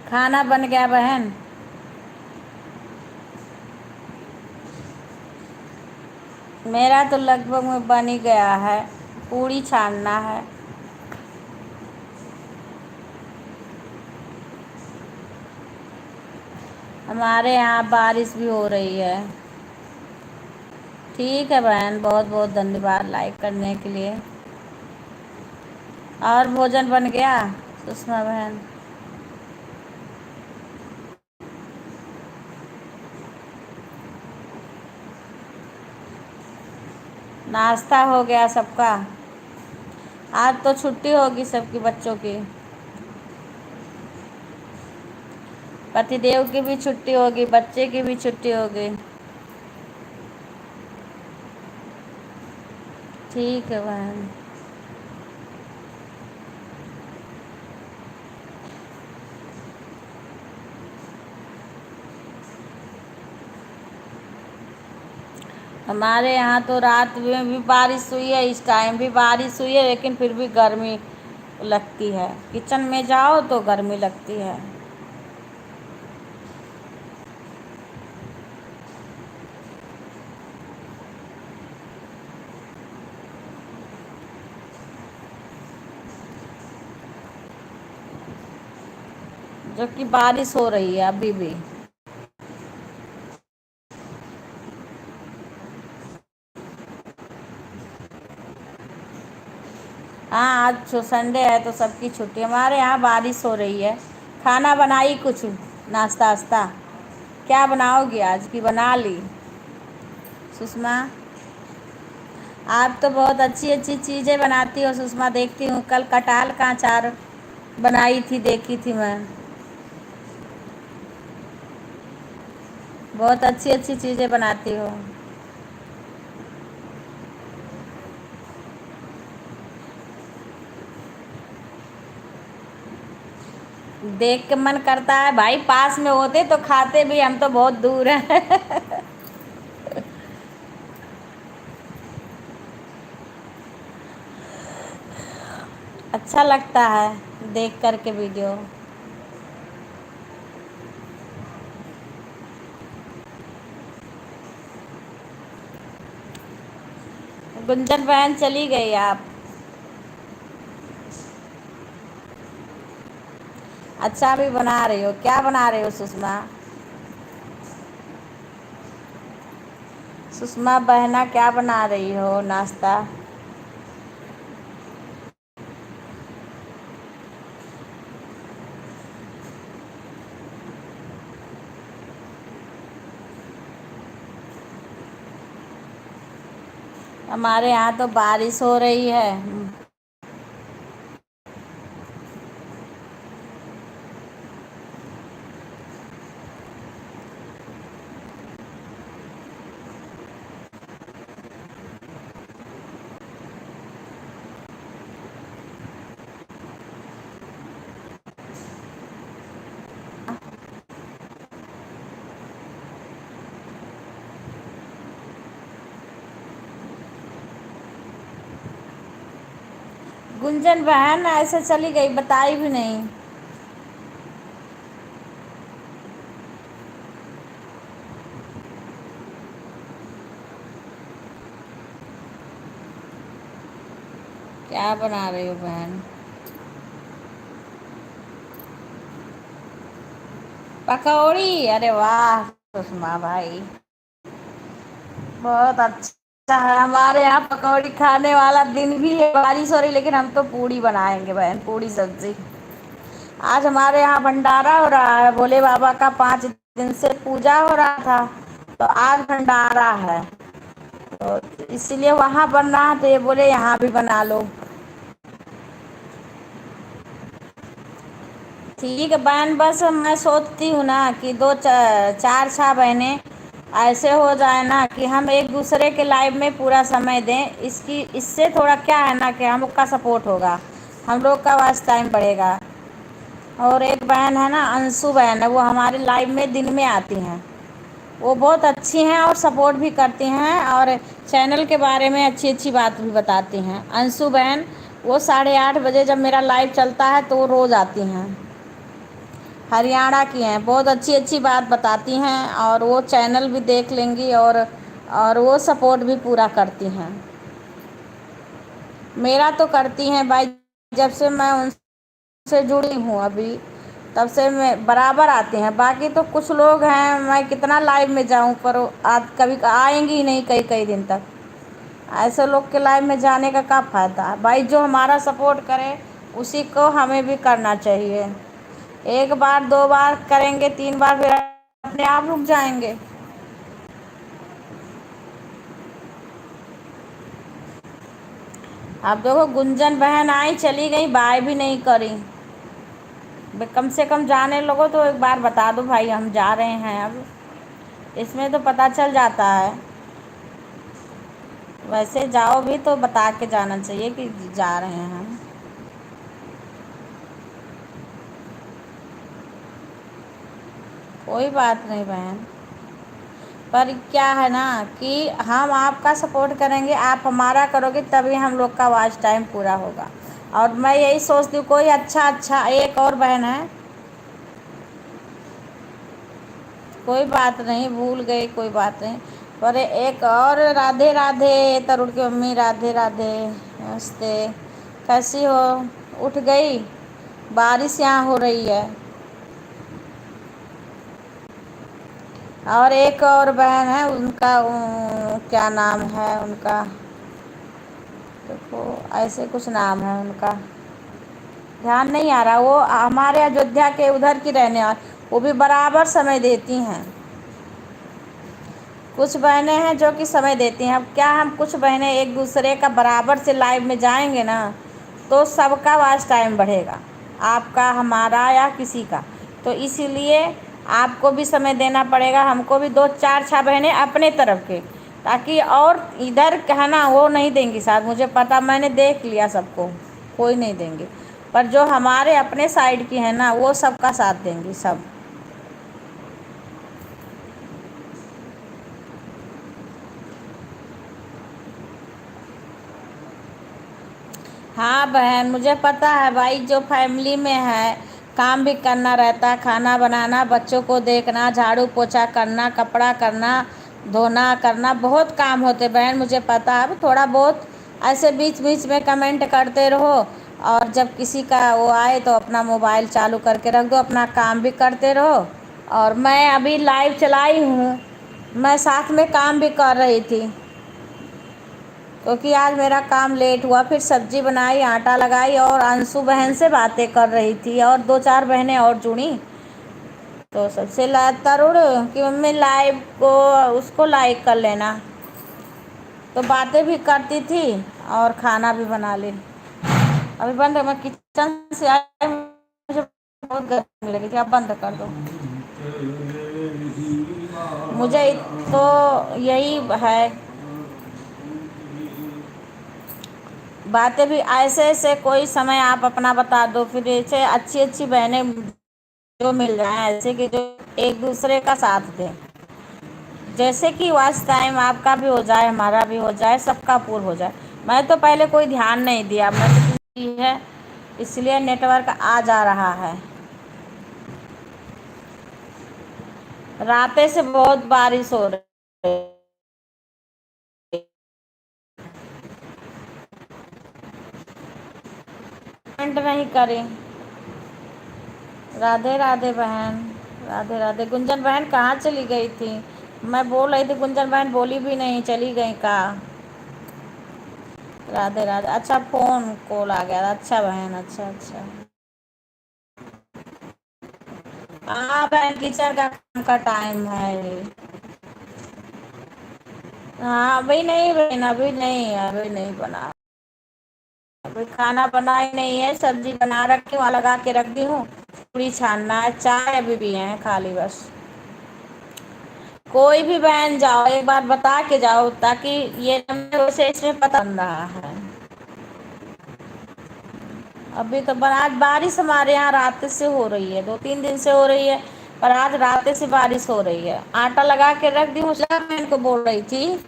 खाना बन गया बहन? मेरा तो लगभग में बन ही गया है, पूड़ी छानना है। हमारे यहाँ बारिश भी हो रही है। ठीक है बहन, बहुत बहुत धन्यवाद लाइक करने के लिए। और भोजन बन गया सुषमा बहन? नाश्ता हो गया सबका? आज तो छुट्टी होगी सबकी, बच्चों की, पतिदेव की भी छुट्टी होगी, बच्चे की भी छुट्टी होगी। ठीक है बहन। हमारे यहाँ तो रात में भी बारिश हुई है, इस टाइम भी बारिश हुई है, लेकिन फिर भी गर्मी लगती है। किचन में जाओ तो गर्मी लगती है। जो कि बारिश हो रही है अभी भी। हाँ, आज संडे है तो सबकी छुट्टी। हमारे यहाँ बारिश हो रही है। खाना बनाई कुछ, नाश्ता वास्ता? क्या बनाओगी आज की बना ली सुषमा? आप तो बहुत अच्छी अच्छी चीज़ें बनाती हो सुषमा, देखती हूँ। कल कटहल का अचार बनाई थी, देखी थी मैं। बहुत अच्छी अच्छी चीज़ें बनाती हो। देख के मन करता है भाई पास में होते तो खाते भी, हम तो बहुत दूर हैं। अच्छा लगता है देख करके वीडियो। गुंजन बहन चली गई आप। अच्छा भी बना रही हो, क्या बना रही हो सुषमा? सुषमा बहना क्या बना रही हो नाश्ता? हमारे यहाँ तो बारिश हो रही है। गुंजन बहन ऐसे चली गई, बताई भी नहीं। क्या बना रही हो बहन? पकौड़ी, अरे वाह सुषमा भाई, बहुत अच्छा है। हमारे यहाँ पकौड़ी खाने वाला दिन भी है, बारिश हो रही, लेकिन हम तो पूड़ी बनाएंगे बहन, पूड़ी सब्जी। आज हमारे यहाँ भंडारा हो रहा है, भोले बाबा का 5 दिन से पूजा हो रहा था, तो आज भंडारा है, तो इसीलिए वहाँ बन रहा है, तो ये बोले यहाँ भी बना लो। ठीक है बहन, बस मैं सोचती हूँ ना कि दो चार छह बहनें ऐसे हो जाए ना कि हम एक दूसरे के लाइफ में पूरा समय दें। इससे थोड़ा क्या है ना कि हम लोग का सपोर्ट होगा, हम लोग का वॉच टाइम बढ़ेगा। और एक बहन है ना, अंशु बहन है, वो हमारे लाइफ में दिन में आती हैं। वो बहुत अच्छी हैं और सपोर्ट भी करती हैं, और चैनल के बारे में अच्छी अच्छी बात भी बताती हैं। अंशु बहन, वो 8:30 बजे जब मेरा लाइव चलता है तो वो रोज़ आती हैं। हरियाणा की हैं, बहुत अच्छी अच्छी बात बताती हैं, और वो चैनल भी देख लेंगी, और वो सपोर्ट भी पूरा करती हैं। मेरा तो करती हैं भाई, जब से मैं उनसे जुड़ी हूँ अभी, तब से मैं बराबर आती हैं। बाकी तो कुछ लोग हैं, मैं कितना लाइव में जाऊँ पर वो कभी आएंगी ही नहीं कई कई दिन तक। ऐसे लोग के लाइव में जाने का क्या फ़ायदा भाई? जो हमारा सपोर्ट करे उसी को हमें भी करना चाहिए। एक बार दो बार करेंगे, 3 बार फिर अपने आप रुक जाएंगे। अब देखो गुंजन बहन आई, चली गई, बाय भी नहीं करी। कम से कम जाने लोगों तो एक बार बता दो भाई हम जा रहे हैं। अब इसमें तो पता चल जाता है, वैसे जाओ भी तो बता के जाना चाहिए कि जा रहे हैं हम। कोई बात नहीं बहन, पर क्या है ना कि हम आपका सपोर्ट करेंगे, आप हमारा करोगे, तभी हम लोग का वॉच टाइम पूरा होगा। और मैं यही सोचती हूँ कोई अच्छा एक और बहन है, कोई बात नहीं, भूल गई, कोई बात नहीं। पर एक और, राधे राधे तरुण की मम्मी, राधे राधे, नमस्ते, कैसी हो? उठ गई? बारिश यहाँ हो रही है। और एक और बहन है, उनका क्या नाम है उनका, देखो ऐसे कुछ नाम है उनका, ध्यान नहीं आ रहा। वो हमारे अयोध्या के उधर की रहने वाली, वो भी बराबर समय देती हैं। कुछ बहनें हैं जो कि समय देती हैं। अब क्या हम कुछ बहनें एक दूसरे का बराबर से लाइव में जाएंगे ना, तो सबका वॉच टाइम बढ़ेगा, आपका, हमारा या किसी का। तो इसीलिए आपको भी समय देना पड़ेगा, हमको भी। 2 4 6 बहनें अपने तरफ के, ताकि और इधर है ना वो नहीं देंगी साथ, मुझे पता, मैंने देख लिया सबको, कोई नहीं देंगे। पर जो हमारे अपने साइड की है ना, वो सबका साथ देंगी सब। हाँ बहन, मुझे पता है भाई, जो फैमिली में है काम भी करना रहता है, खाना बनाना, बच्चों को देखना, झाड़ू पोछा करना, कपड़ा करना, धोना करना, बहुत काम होते बहन, मुझे पता है। अब थोड़ा बहुत ऐसे बीच बीच में कमेंट करते रहो, और जब किसी का वो आए तो अपना मोबाइल चालू करके रख दो, अपना काम भी करते रहो। और मैं अभी लाइव चलाई हूँ, मैं साथ में काम भी कर रही थी, क्योंकि आज मेरा काम लेट हुआ। फिर सब्जी बनाई, आटा लगाई, और अंशु बहन से बातें कर रही थी, और 2 4 बहनें और जुड़ी। तो सबसे तरुण कि मम्मी लाइव को उसको लाइक कर लेना, तो बातें भी करती थी और खाना भी बना ली। अभी बंद, मैं किचन से आई, मुझे बहुत गर्मी लगी थी, अब बंद कर दो। मुझे तो यही है, बातें भी ऐसे ऐसे कोई समय आप अपना बता दो, फिर ऐसे अच्छी अच्छी बहनें जो मिल जाए, ऐसे कि जो एक दूसरे का साथ दें, जैसे कि वॉच टाइम आपका भी हो जाए, हमारा भी हो जाए, सबका पूर्ण हो जाए। मैं तो पहले कोई ध्यान नहीं दिया, मैं तो की है, इसलिए नेटवर्क आ जा रहा है। रातें से बहुत बारिश हो रही है, कमेंट नहीं करें। राधे राधे बहन, राधे राधे। गुंजन बहन कहाँ चली गई थी? मैं बोल रही थी, गुंजन बहन बोली भी नहीं, चली गई का? राधे राधे। अच्छा, फोन कॉल आ गया, अच्छा बहन, अच्छा अच्छा। हाँ बहन, किचन का काम का टाइम है। हाँ अभी नहीं बहन, अभी नहीं बना, अभी खाना बना ही नहीं है, सब्जी बना रखी हूँ, लगा के रख दी हूँ, पूरी छानना है, चाय अभी भी है खाली बस। कोई भी बहन जाओ, एक बार बता के जाओ, ताकि ये वैसे इसमें पता चल रहा है। अभी तो आज बारिश हमारे यहाँ रात से हो रही है, 2 3 दिन से हो रही है, पर आज रात से बारिश हो रही है। आटा लगा के रख दी हूँ, बहन को बोल रही थी।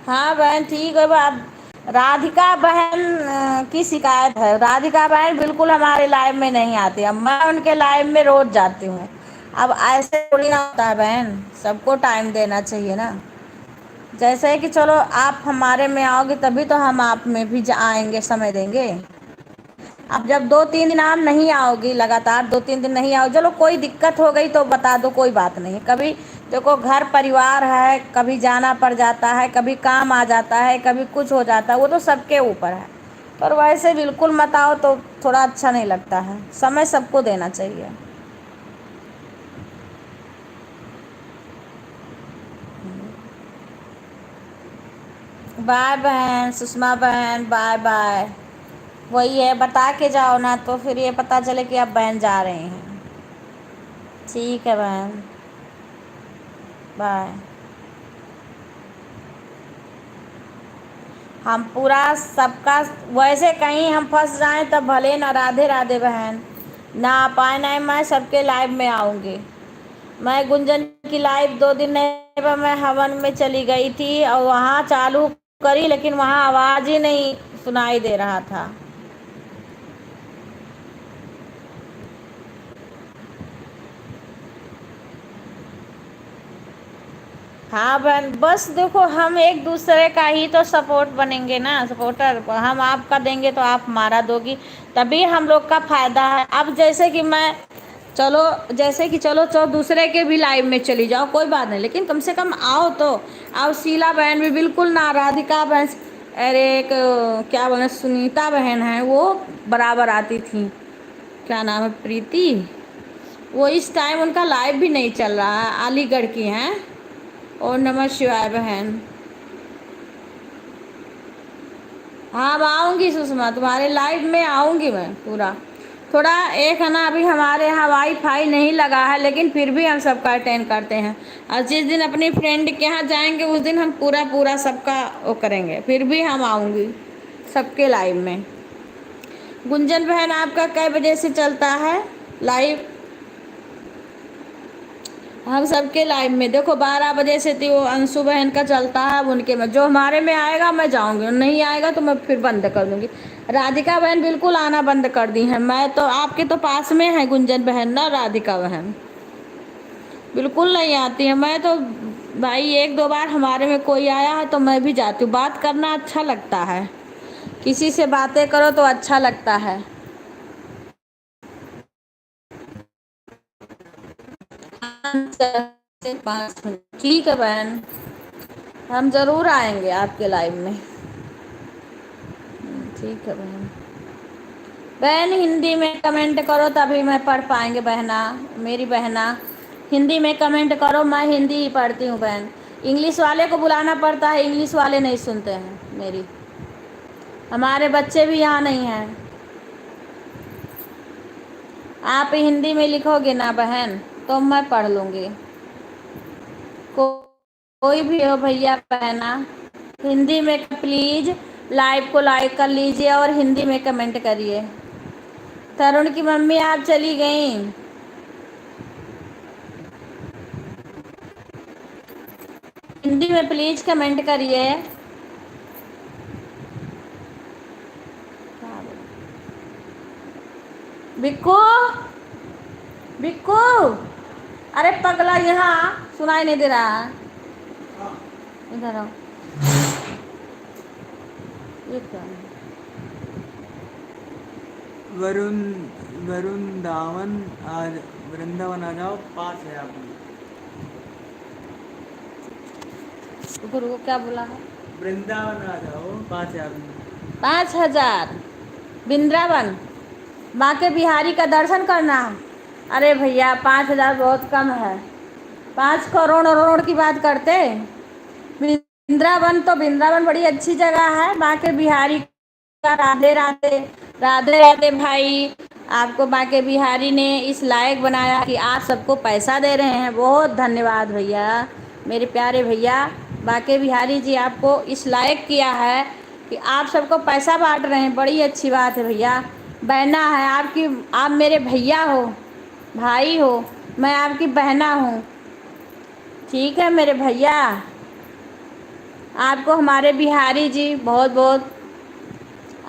हाँ बहन ठीक है। अब राधिका बहन की शिकायत है, राधिका बहन बिल्कुल हमारे लाइव में नहीं आती, अब मैं उनके लाइव में रोज जाती हूँ। अब ऐसे थोड़ी ना होता है बहन, सबको टाइम देना चाहिए ना। जैसे कि चलो आप हमारे में आओगे तभी तो हम आप में भी आएंगे, समय देंगे। अब जब 2 3 दिन आप नहीं आओगी, लगातार 2 3 दिन नहीं आओ, चलो कोई दिक्कत हो गई तो बता दो, कोई बात नहीं। कभी देखो घर परिवार है, कभी जाना पड़ जाता है, कभी काम आ जाता है, कभी कुछ हो जाता है, वो तो सबके ऊपर है। पर वैसे बिल्कुल मत आओ तो थोड़ा अच्छा नहीं लगता है, समय सबको देना चाहिए। बाय बहन, सुषमा बहन, बाय बाय। वही है, बता के जाओ ना, तो फिर ये पता चले कि आप बहन जा रहे हैं। ठीक है बहन, बाय। हम पूरा सबका, वैसे कहीं हम फंस जाएं तब भले ना, राधे राधे बहन, ना आ पाए ना, मैं सबके लाइव में आऊँगी। मैं गुंजन की लाइव 2 दिन नहीं, पर मैं हवन में चली गई थी और वहाँ चालू करी, लेकिन वहाँ आवाज़ ही नहीं सुनाई दे रहा था। हाँ बहन, बस देखो, हम एक दूसरे का ही तो सपोर्ट बनेंगे ना, सपोर्टर। हम आपका देंगे तो आप हमारा दोगी, तभी हम लोग का फायदा है। अब जैसे कि मैं, चलो जैसे कि चलो दूसरे के भी लाइव में चली जाओ, कोई बात नहीं, लेकिन कम से कम आओ तो आओ। शीला बहन भी बिल्कुल ना, राधिका बहन, अरे एक क्या बोले, सुनीता बहन है, वो बराबर आती थी, क्या नाम है, प्रीति, वो इस टाइम उनका लाइव भी नहीं चल रहा है, अलीगढ़ की हैं। और नमः शिवाय बहन। हाँ अब आऊँगी सुषमा, तुम्हारे लाइव में आऊँगी मैं पूरा। थोड़ा एक है ना, अभी हमारे यहाँ वाईफाई नहीं लगा है, लेकिन फिर भी हम सबका अटेंड करते हैं। और जिस दिन अपनी फ्रेंड के यहाँ जाएंगे उस दिन हम पूरा पूरा सबका वो करेंगे। फिर भी हम आऊँगी सबके लाइव में। गुंजन बहन आपका कै बजे से चलता है लाइव? हम सबके लाइव में देखो 12 बजे से थी, वो अंशु बहन का चलता है। अब उनके में जो हमारे में आएगा मैं जाऊंगी, नहीं आएगा तो मैं फिर बंद कर दूंगी। राधिका बहन बिल्कुल आना बंद कर दी है। मैं तो आपके तो पास में है गुंजन बहन ना, राधिका बहन बिल्कुल नहीं आती है। मैं तो भाई 1-2 बार हमारे में कोई आया है तो मैं भी जाती हूँ। बात करना अच्छा लगता है, किसी से बातें करो तो अच्छा लगता है। ठीक है बहन, हम ज़रूर आएंगे आपके लाइव में। ठीक है बहन। बहन हिंदी में कमेंट करो तभी मैं पढ़ पाएंगे बहना, मेरी बहना। हिंदी में कमेंट करो, मैं हिंदी ही पढ़ती हूँ बहन। इंग्लिश वाले को बुलाना पड़ता है, इंग्लिश वाले नहीं सुनते हैं मेरी। हमारे बच्चे भी यहाँ नहीं हैं। आप हिंदी में लिखोगे ना बहन तो मैं पढ़ लूँगी। कोई भी हो भैया बहना, हिंदी में प्लीज़ लाइव को लाइक कर लीजिए और हिंदी में कमेंट करिए। तरुण की मम्मी आप चली गई। हिंदी में प्लीज़ कमेंट करिए। बिक्कू, बिक्कू, अरे पगला यहाँ सुनाई नहीं दे रहा। इधर आओ। ये क्या है? वरुंदावन आज वृंदावन आ जाओ, पास है आप। रुको रुको, क्या बोला है? वृंदावन आ जाओ, पास है आप। 5,000 वृंदावन बांके बिहारी का दर्शन करना। अरे भैया 5,000 बहुत कम है। 5 करोड़ की बात करते। वृंदावन तो वृंदावन बड़ी अच्छी जगह है। बांके बिहारी का राधे राधे, राधे राधे भाई। आपको बांके बिहारी ने इस लायक बनाया कि आप सबको पैसा दे रहे हैं। बहुत धन्यवाद भैया, मेरे प्यारे भैया। बांके बिहारी जी आपको इस लायक किया है कि आप सबको पैसा बांट रहे हैं। बड़ी अच्छी बात है भैया। बहना है आपकी, आप मेरे भैया हो, भाई हो, मैं आपकी बहना हूँ। ठीक है मेरे भैया। आपको हमारे बिहारी जी बहुत बहुत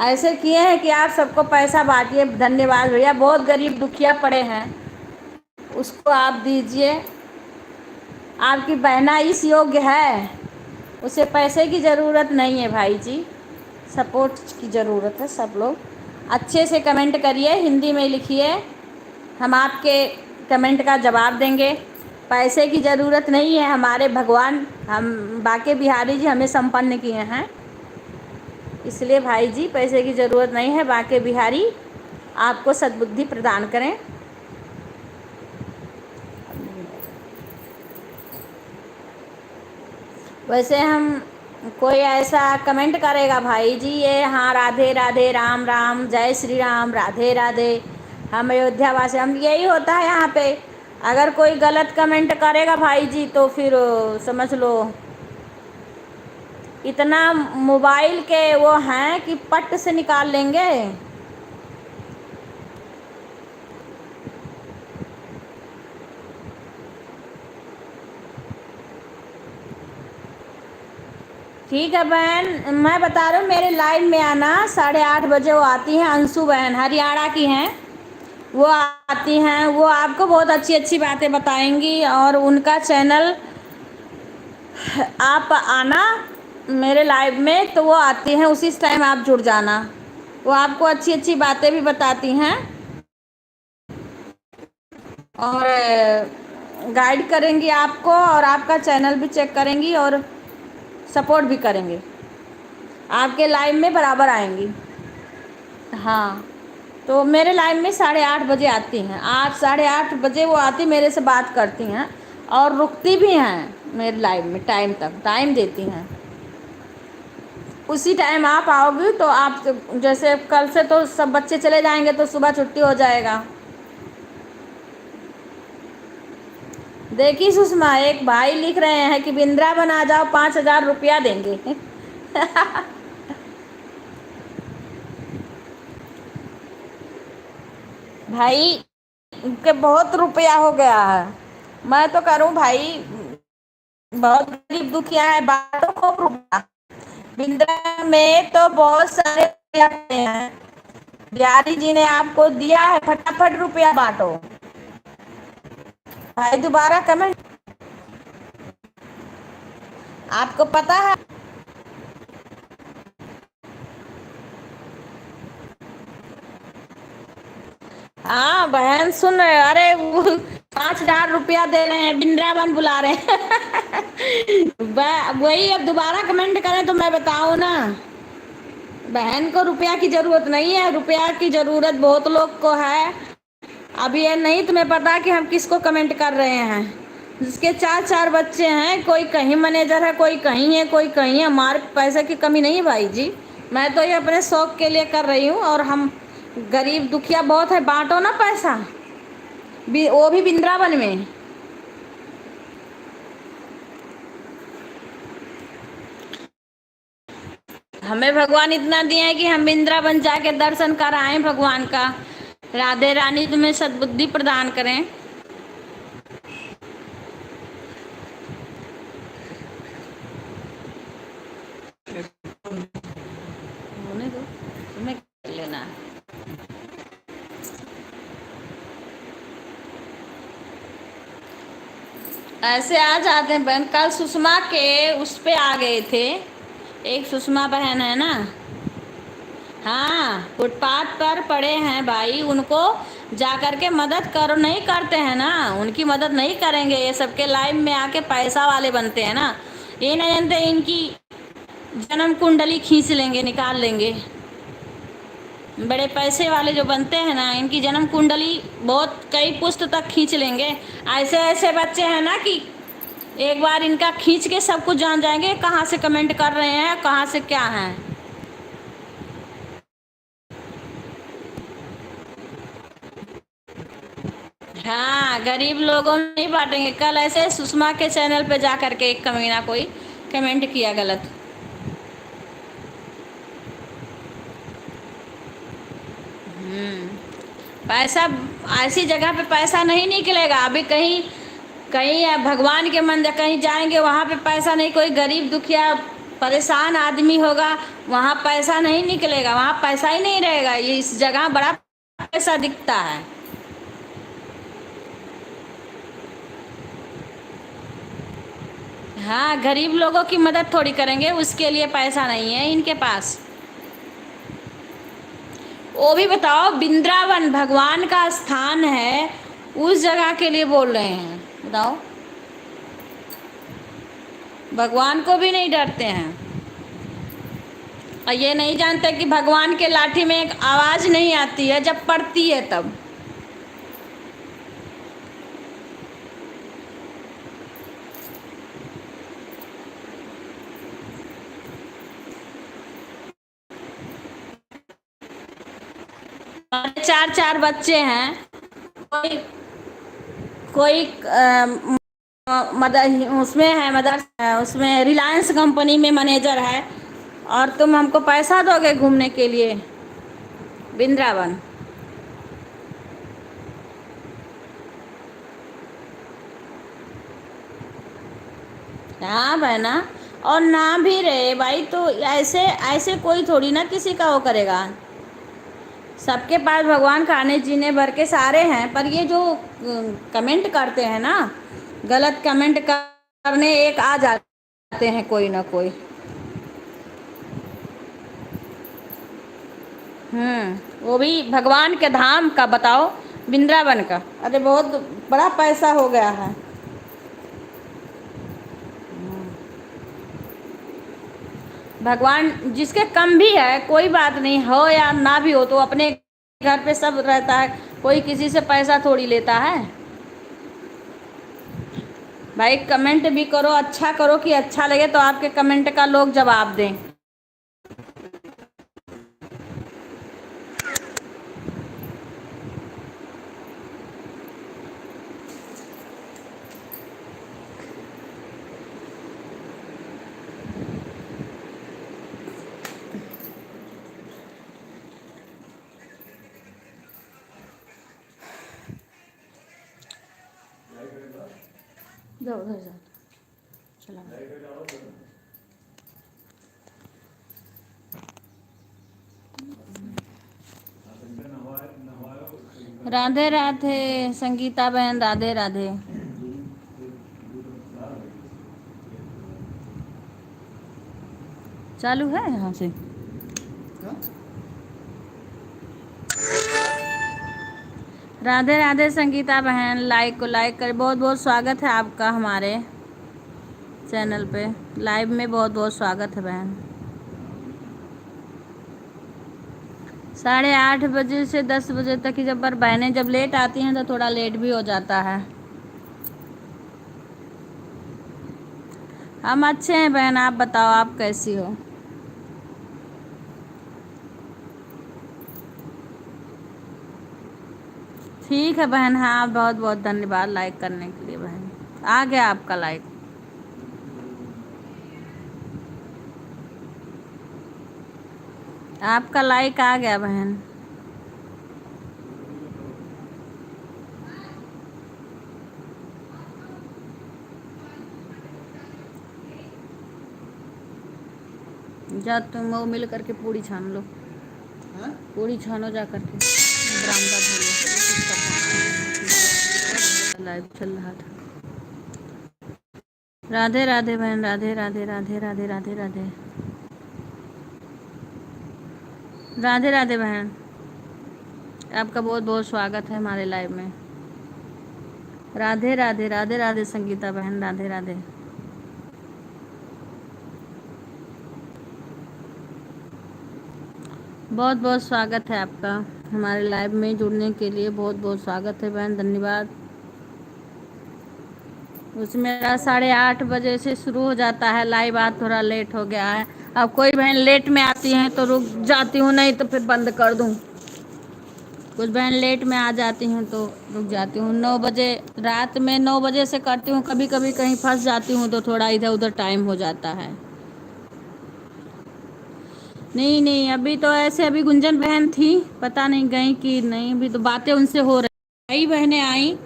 ऐसे किए हैं कि आप सबको पैसा बांटिए। धन्यवाद भैया। बहुत गरीब दुखिया पड़े हैं, उसको आप दीजिए। आपकी बहना इस योग्य है, उसे पैसे की ज़रूरत नहीं है भाई जी, सपोर्ट की ज़रूरत है। सब लोग अच्छे से कमेंट करिए, हिंदी में लिखिए, हम आपके कमेंट का जवाब देंगे। पैसे की ज़रूरत नहीं है। हमारे भगवान हम बांके बिहारी जी हमें संपन्न किए हैं, इसलिए भाई जी पैसे की ज़रूरत नहीं है। बांके बिहारी आपको सद्बुद्धि प्रदान करें। वैसे हम कोई ऐसा कमेंट करेगा भाई जी ये हाँ राधे राधे, राम राम, जय श्री राम, राधे राधे, हम अयोध्या वासी, हम यही होता है यहाँ पे। अगर कोई गलत कमेंट करेगा भाई जी तो फिर समझ लो इतना मोबाइल के वो हैं कि पट से निकाल लेंगे। ठीक है बहन, मैं बता रहा हूँ मेरे लाइव में आना। 8:30 बजे वो आती हैं, अंशु बहन हरियाणा की हैं। वो आती हैं, वो आपको बहुत अच्छी अच्छी बातें बताएंगी। और उनका चैनल आप आना मेरे लाइव में, तो वो आती हैं उसी टाइम आप जुड़ जाना। वो आपको अच्छी अच्छी बातें भी बताती हैं और गाइड करेंगी आपको, और आपका चैनल भी चेक करेंगी और सपोर्ट भी करेंगे। आपके लाइव में बराबर आएंगी। हाँ, तो मेरे लाइव में 8:30 बजे आती हैं। 8 साढ़े 8 बजे वो आती, मेरे से बात करती हैं और रुकती भी हैं मेरे लाइव में, टाइम तक टाइम देती हैं। उसी टाइम आप आओगी तो आप, जैसे कल से तो सब बच्चे चले जाएंगे तो सुबह छुट्टी हो जाएगा। देखिए सुषमा, एक भाई लिख रहे हैं कि वृंदावन आ जाओ, 5,000 रुपया देंगे। भाई के बहुत रुपया हो गया है। मैं तो करूं भाई, बहुत गरीब दुखिया है, बांटो खूब रुपया। वृंदावन में तो बहुत सारे रुपया हैं, बिहारी जी ने आपको दिया है, फटाफट रुपया बांटो। भाई दोबारा कमेंट, आपको पता है हाँ बहन सुन रहे, अरे वो 5,000 रुपया दे रहे हैं, वृंदावन बुला रहे हैं। वही अब दोबारा कमेंट करें तो मैं बताऊं ना, बहन को रुपया की जरूरत नहीं है, रुपया की जरूरत बहुत लोग को है। अब ये नहीं तुम्हें पता कि हम किसको कमेंट कर रहे हैं, जिसके 4 बच्चे हैं, कोई कहीं मैनेजर है, कोई कहीं है, कोई कहीं है। हमारे पैसे की कमी नहीं है भाई जी, मैं तो ये अपने शौक के लिए कर रही हूँ। और हम गरीब दुखिया बहुत है, बांटो ना पैसा, वो भी वृंदावन में। हमें भगवान इतना दिया है कि हम वृंदावन जाके दर्शन कर आए भगवान का। राधे रानी तुम्हें सद्बुद्धि प्रदान करें। होने दो, तुम्हें कर लेना। ऐसे आ जाते हैं बहन। कल सुषमा के उस पे आ गए थे, एक सुषमा बहन है ना, हाँ फुटपाथ पर पड़े हैं भाई, उनको जा करके मदद करो। नहीं करते हैं ना, उनकी मदद नहीं करेंगे, ये सबके लाइव में आके पैसा वाले बनते हैं ना। ये नहीं जानते इनकी जन्म कुंडली खींच लेंगे, निकाल लेंगे। बड़े पैसे वाले जो बनते हैं ना, इनकी जन्म कुंडली बहुत कई पुस्त तक खींच लेंगे। ऐसे ऐसे बच्चे हैं ना कि एक बार इनका खींच के सब कुछ जान जाएंगे, कहाँ से कमेंट कर रहे हैं, कहाँ से क्या है। हाँ गरीब लोगों में नहीं बांटेंगे। कल ऐसे सुषमा के चैनल पे जा करके एक कमीना कोई कमेंट किया गलत। पैसा ऐसी जगह पे पैसा नहीं निकलेगा। अभी कहीं कहीं भगवान के मंदिर कहीं जाएंगे, वहाँ पे पैसा नहीं, कोई गरीब दुखिया परेशान आदमी होगा, वहाँ पैसा नहीं निकलेगा, वहाँ पैसा ही नहीं रहेगा। ये इस जगह बड़ा पैसा दिखता है। हाँ गरीब लोगों की मदद थोड़ी करेंगे, उसके लिए पैसा नहीं है इनके पास। वो भी बताओ, वृंदावन भगवान का स्थान है, उस जगह के लिए बोल रहे हैं, बताओ। भगवान को भी नहीं डरते हैं और ये नहीं जानते कि भगवान के लाठी में एक आवाज नहीं आती है, जब पड़ती है तब। चार बच्चे हैं, कोई कोई मदर उसमें है, मदर उसमें रिलायंस कंपनी में मैनेजर है, और तुम हमको पैसा दोगे घूमने के लिए वृंदावन। हाँ बहना, और ना भी रहे भाई तो ऐसे ऐसे कोई थोड़ी ना किसी का वो करेगा। सबके पास भगवान खाने जीने भर के सारे हैं, पर ये जो कमेंट करते हैं ना, गलत कमेंट करने एक आ जाते हैं कोई ना कोई। वो भी भगवान के धाम का, बताओ वृंदावन का। अरे बहुत बड़ा पैसा हो गया है। भगवान जिसके कम भी है, कोई बात नहीं, हो या ना भी हो, तो अपने घर पे सब रहता है, कोई किसी से पैसा थोड़ी लेता है। भाई कमेंट भी करो, अच्छा करो कि अच्छा लगे तो आपके कमेंट का लोग जवाब दें। जाओ उधर जाओ, चला। राधे राधे संगीता बहन, राधे राधे। चालू है यहाँ से। राधे राधे संगीता बहन, लाइक को लाइक कर, बहुत बहुत स्वागत है आपका हमारे चैनल पे, लाइव में बहुत बहुत स्वागत है बहन। 8:30 बजे से 10 बजे तक ही, जब पर बहनें जब लेट आती हैं तो थोड़ा लेट भी हो जाता है। हम अच्छे हैं बहन, आप बताओ आप कैसी हो। ठीक है बहन, हाँ बहुत बहुत धन्यवाद लाइक करने के लिए बहन। आ गया आपका लाइक। आपका लाइक आ गया बहन। जा तुम वो मिल करके पूड़ी छान लो। पूड़ी छानो जा करके, बरामदा लाइव चल रहा था। राधे राधे बहन, राधे राधे राधे राधे राधे राधे राधे राधे बहन, आपका बहुत बहुत स्वागत है हमारे लाइव में। राधे राधे राधे राधे संगीता बहन, राधे राधे। बहुत बहुत स्वागत है आपका हमारे लाइव में जुड़ने के लिए, बहुत बहुत स्वागत है बहन, धन्यवाद। उसमें मेरा 8:30 बजे से शुरू हो जाता है लाइव, आज थोड़ा लेट हो गया है। अब कोई बहन लेट में आती हैं तो रुक जाती हूँ, नहीं तो फिर बंद कर दूँ। कुछ बहन लेट में आ जाती हैं तो रुक जाती हूँ। 9 बजे रात में 9 बजे से करती हूँ, कभी कभी कहीं फंस जाती हूँ तो थोड़ा इधर उधर टाइम हो जाता है। नहीं नहीं, अभी तो ऐसे अभी गुंजन बहन थी, पता नहीं गई कि नहीं, अभी तो बातें उनसे हो रही। कई बहनें आई।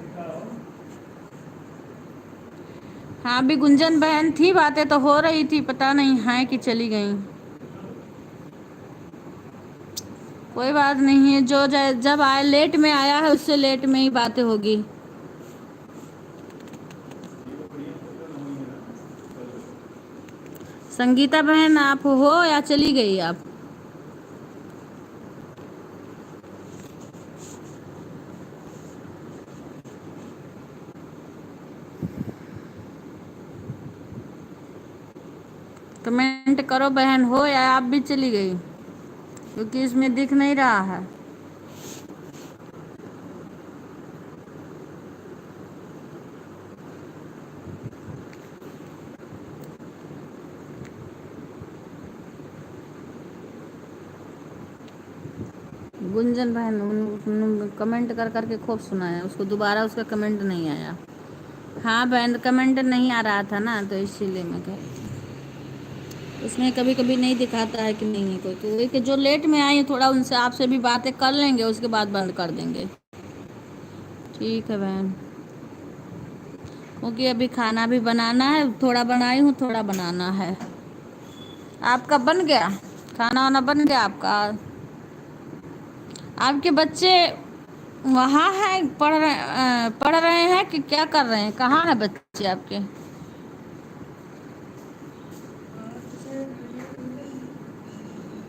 हाँ अभी गुंजन बहन थी, बातें तो हो रही थी, पता नहीं है कि चली गई। कोई बात नहीं है, जो जब आए लेट में आया है उससे लेट में ही बातें होगी। संगीता बहन आप हो या चली गई आप? कमेंट करो बहन, हो या आप भी चली गई, क्योंकि इसमें दिख नहीं रहा है। गुंजन बहन कमेंट कर करके खूब सुनाया, उसको दोबारा उसका कमेंट नहीं आया। हाँ बहन कमेंट नहीं आ रहा था ना, तो इसीलिए मैं कह रही थी। उसमें कभी कभी नहीं दिखाता है कि नहीं है कोई, तो वही कि जो लेट में आई थोड़ा उनसे आपसे भी बातें कर लेंगे, उसके बाद बंद कर देंगे। ठीक है बहन, क्योंकि अभी खाना भी बनाना है, थोड़ा बनाई हूँ थोड़ा बनाना है। आपका बन गया खाना वाना, बन गया आपका? आपके बच्चे वहाँ हैं, पढ़ रहे हैं कि क्या कर रहे हैं? कहाँ है बच्चे आपके?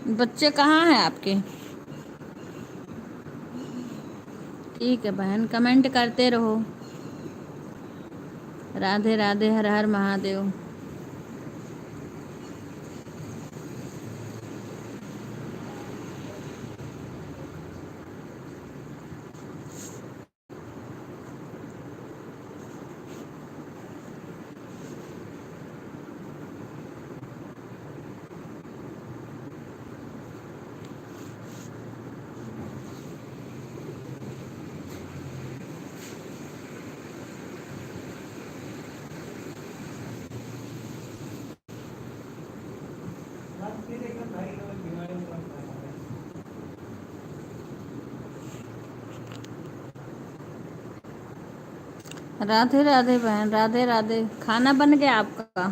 बच्चे कहाँ हैं आपके? ठीक है बहन, कमेंट करते रहो। राधे राधे, हर हर महादेव। राधे राधे बहन, राधे राधे। खाना बन गया आपका?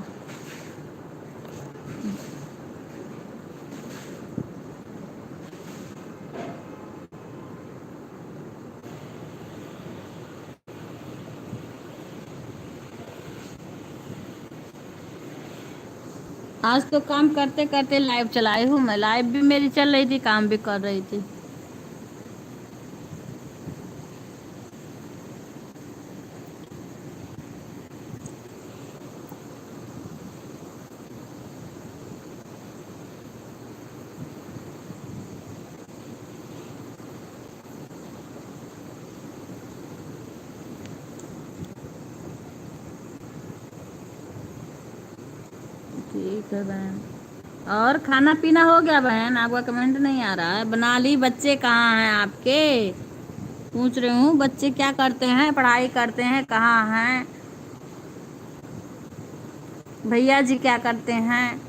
आज तो काम करते करते लाइव चलाई हूँ मैं। लाइव भी मेरी चल रही थी, काम भी कर रही थी। ठीक है बहन। और खाना पीना हो गया बहन? आपका कमेंट नहीं आ रहा है। बना ली? बच्चे कहाँ हैं आपके? पूछ रही हूँ, बच्चे क्या करते हैं, पढ़ाई करते हैं, कहाँ हैं? भैया जी क्या करते हैं?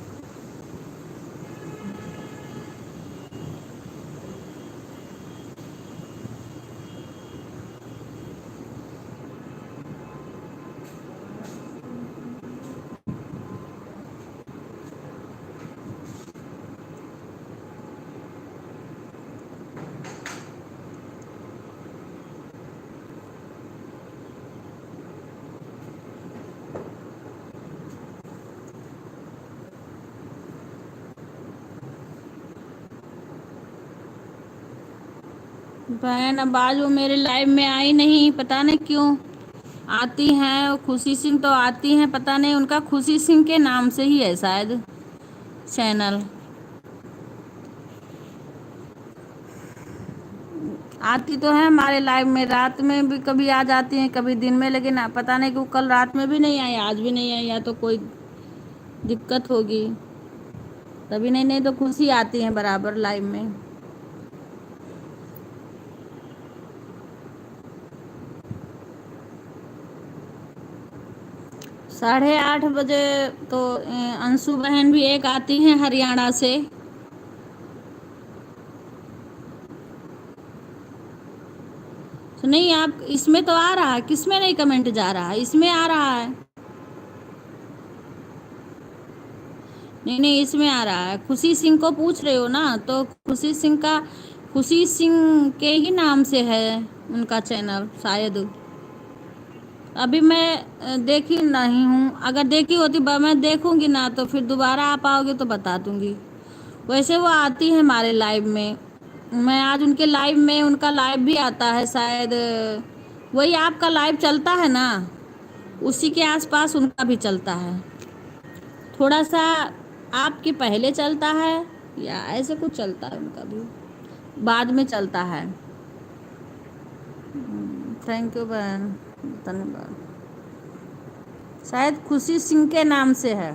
बहन अब आज वो मेरे लाइव में आई नहीं, पता नहीं क्यों। आती हैं वो खुशी सिंह तो आती हैं, पता नहीं उनका खुशी सिंह के नाम से ही है शायद चैनल। आती तो है हमारे लाइव में, रात में भी कभी आ जाती हैं, कभी दिन में, लेकिन पता नहीं क्यों कल रात में भी नहीं आई, आज भी नहीं आई। या तो कोई दिक्कत होगी तभी नहीं। नहीं तो खुशी आती हैं बराबर लाइव में। 8:30 बजे तो अंशु बहन भी एक आती हैं हरियाणा से। तो नहीं, आप इसमें तो आ रहा है, किसमें नहीं कमेंट जा रहा है? इसमें आ रहा है। नहीं नहीं, इसमें आ रहा है। खुशी सिंह को पूछ रहे हो ना, तो खुशी सिंह के ही नाम से है उनका चैनल शायद। अभी मैं देखी नहीं हूँ, अगर देखी होती मैं देखूंगी ना तो फिर दोबारा आप आओगे तो बता दूंगी। वैसे वो आती है हमारे लाइव में। मैं आज उनके लाइव में, उनका लाइव भी आता है शायद। वही आपका लाइव चलता है ना, उसी के आसपास उनका भी चलता है। थोड़ा सा आपके पहले चलता है या ऐसे कुछ चलता है, उनका भी बाद में चलता है। थैंक यू बहन, धन्यवाद। शायद खुशी सिंह के नाम से है।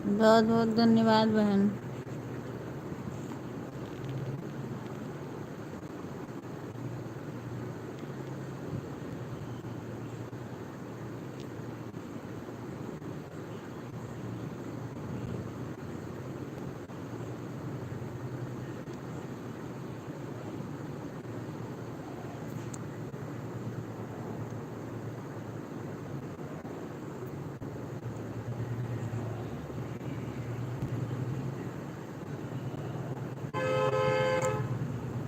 बहुत बहुत धन्यवाद बहन।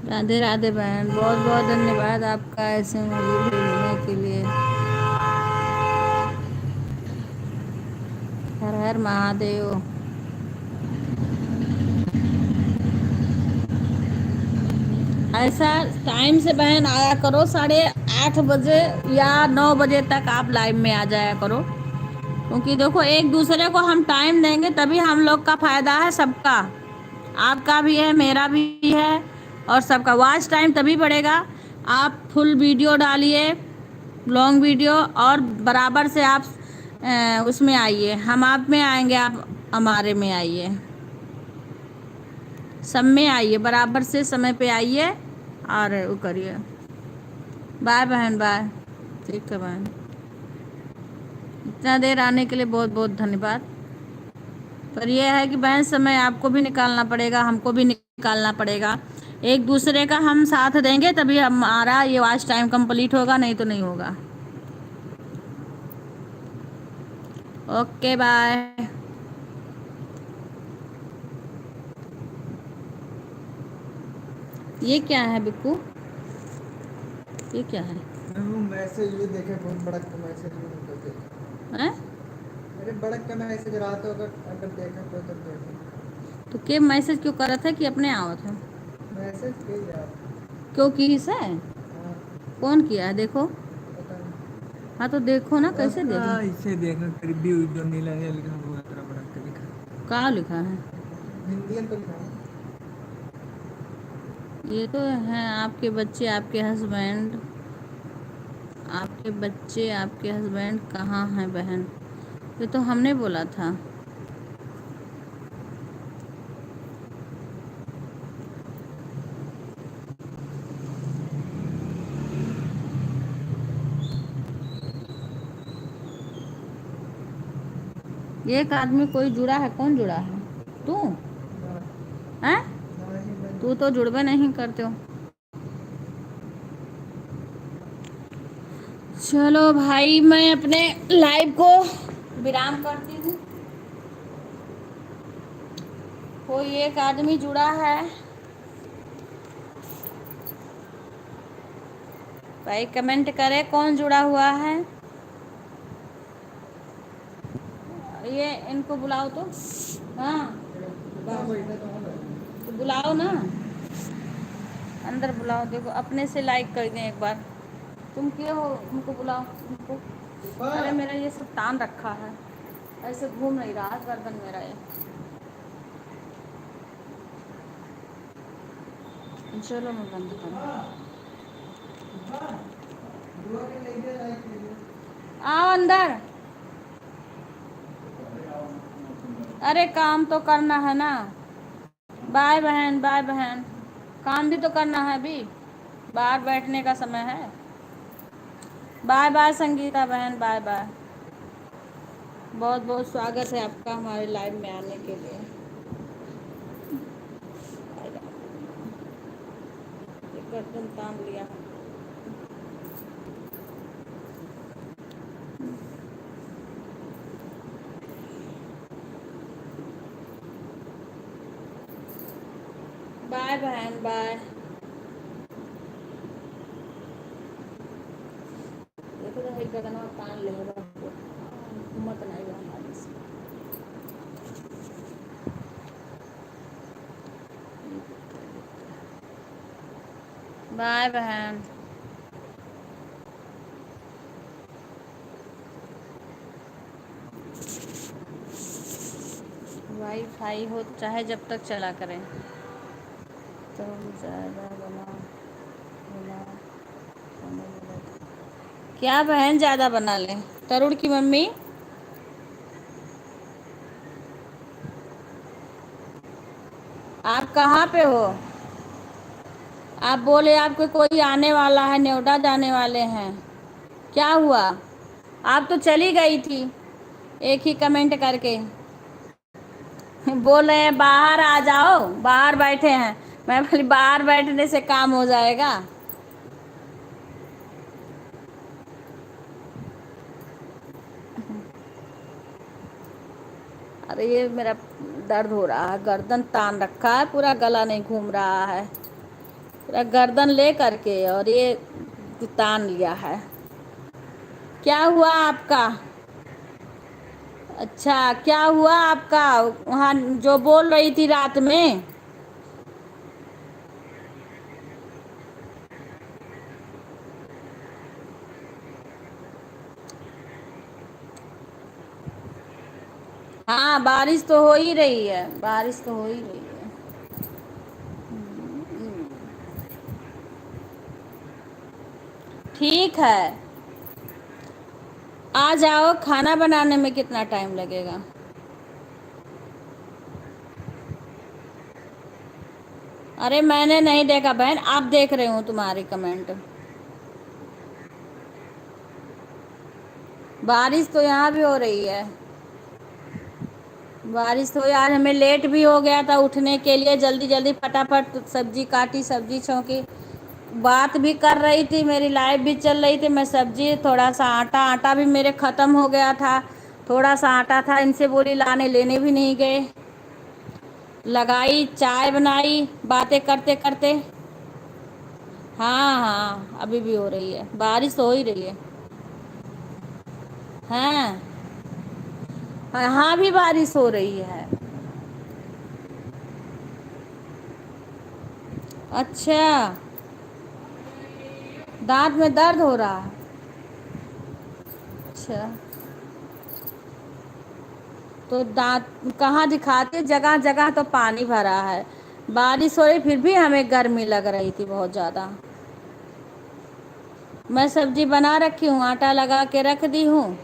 राधे राधे बहन, बहुत बहुत धन्यवाद आपका ऐसे मूवी भेजने के लिए। हर हर महादेव। ऐसा टाइम से बहन आया करो, 8:30 बजे या 9 बजे तक आप लाइव में आ जाया करो। क्योंकि देखो, एक दूसरे को हम टाइम देंगे तभी हम लोग का फायदा है, सबका। आपका भी है, मेरा भी है, और सबका वॉच टाइम तभी बढ़ेगा। आप फुल वीडियो डालिए, लॉन्ग वीडियो, और बराबर से आप उसमें आइए। हम आप में आएंगे, आप हमारे में आइए, सब में आइए, बराबर से समय पे आइए और वो करिए। बाय बहन, बाय। ठीक है बहन। इतना देर आने के लिए बहुत बहुत धन्यवाद। पर यह है कि बहन समय आपको भी निकालना पड़ेगा, हमको भी निकालना पड़ेगा। एक दूसरे का हम साथ देंगे तभी हमारा ये वॉच टाइम कंप्लीट होगा, नहीं तो नहीं होगा। Okay bye. ये क्या है बिक्कू, ये क्या है? वो मैसेज भी देखे, बहुत बड़ा का मैसेज भी उनको देखा। हैं? अरे बड़ा का मैसेज रहा तो अगर अगर देखा तो तब देखा। तो के मैसेज क्यों कर रहे थे कि अपने आवत है? मैसेज के यार। क्यों की से? हाँ, कौन किया है देखो? पता नहीं। हाँ तो देखो ना, कैसे देखो? इसे देखो, रिव्यू जो नीला है लिखा हुआ तेरा बड़ा का लिखा। कहाँ लिखा है? हिंदी में तो लिखा है। ये तो है आपके बच्चे, आपके हस्बैंड, आपके बच्चे, आपके हस्बैंड कहाँ हैं बहन? ये तो हमने बोला था। एक आदमी कोई जुड़ा है, कौन जुड़ा है? तू हैं? तू तो जुड़वे नहीं करते हो। चलो भाई, मैं अपने लाइव को विराम करती हूँ। कोई एक आदमी जुड़ा है भाई, कमेंट करे कौन जुड़ा हुआ है। ये इनको बुलाओ तो। हाँ तो बुलाओ ना, अंदर बुलाओ। देखो अपने से लाइक कर दें एक बार। तुम किए हो, उनको बुलाओ उनको। अरे मेरा ये सब तान रखा है, ऐसे घूम नहीं रहा गर्दन मेरा ये। चलो मैं बंद करूँ। आओ अंदर। अरे काम तो करना है ना। बाय बहन, बाय बहन, काम भी तो करना है अभी, बाहर बैठने का समय है। बाय बाय संगीता बहन, बाय बाय। बहुत बहुत स्वागत है आपका हमारे लाइव में आने के लिए। गर्दन तान लिया। बाय बहन, बाय। देखो तो एक गर्दन और तान ले, हिम्मत नहीं है हमारी से। बाय बहन। वाईफाई हो चाहे जब तक चला करें। तो ज़्यादा बना बना क्या बहन, ज़्यादा बना लें? तरुण की मम्मी, आप कहाँ पे हो? आप बोले आपके कोई आने वाला है, नोएडा जाने वाले हैं, क्या हुआ? आप तो चली गई थी एक ही कमेंट करके। बोल रहे हैं बाहर आ जाओ, बाहर बैठे हैं। मैं बोली बाहर बैठने से काम हो जाएगा? अरे ये मेरा दर्द हो रहा है, गर्दन तान रखा है पूरा, गला नहीं घूम रहा है पूरा, गर्दन ले करके और ये तान लिया है। क्या हुआ आपका? अच्छा क्या हुआ आपका वहाँ जो बोल रही थी रात में? हाँ बारिश तो हो ही रही है, बारिश तो हो ही रही है। ठीक है, आ जाओ। खाना बनाने में कितना टाइम लगेगा? अरे मैंने नहीं देखा बहन, आप देख रहे हो तुम्हारी कमेंट। बारिश तो यहाँ भी हो रही है। बारिश तो यार हमें लेट भी हो गया था उठने के लिए, जल्दी जल्दी फटाफट सब्जी काटी, सब्जी छौंकी, बात भी कर रही थी, मेरी लाइफ भी चल रही थी। मैं सब्जी, थोड़ा सा आटा भी मेरे ख़त्म हो गया था, थोड़ा सा आटा था, इनसे बोली लाने, लेने भी नहीं गए। लगाई, चाय बनाई, बातें करते करते। हाँ हाँ, अभी भी हो रही है बारिश, तो हो ही रही है। हाँ, यहाँ भी बारिश हो रही है। अच्छा, दांत में दर्द हो रहा है। अच्छा, तो दांत कहाँ दिखाते? जगह जगह तो पानी भरा है, बारिश हो रही फिर भी हमें गर्मी लग रही थी बहुत ज़्यादा। मैं सब्जी बना रखी हूँ, आटा लगा के रख दी हूँ।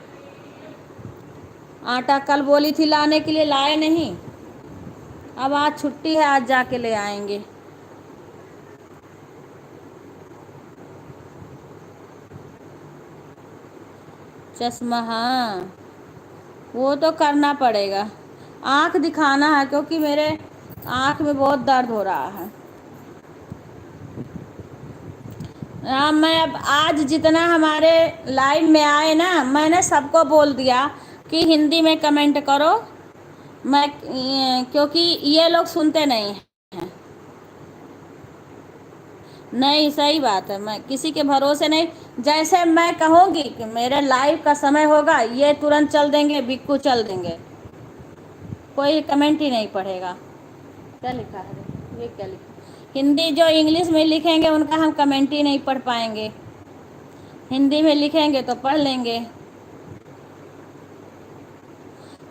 आटा कल बोली थी लाने के लिए, लाए नहीं। अब आज छुट्टी है, आज जाके ले आएंगे। चश्मा, हाँ वो तो करना पड़ेगा। आँख दिखाना है क्योंकि मेरे आँख में बहुत दर्द हो रहा है। हाँ, मैं अब आज जितना हमारे लाइव में आए ना, मैंने सबको बोल दिया कि हिंदी में कमेंट करो। मैं क्योंकि ये लोग सुनते नहीं हैं। नहीं, सही बात है, मैं किसी के भरोसे नहीं। जैसे मैं कहूँगी कि मेरे लाइव का समय होगा, ये तुरंत चल देंगे, बिक्कू चल देंगे, कोई कमेंट ही नहीं पढ़ेगा। क्या लिखा है? ये क्या लिखा? हिंदी जो इंग्लिश में लिखेंगे उनका हम कमेंट ही नहीं पढ़ पाएंगे, हिंदी में लिखेंगे तो पढ़ लेंगे।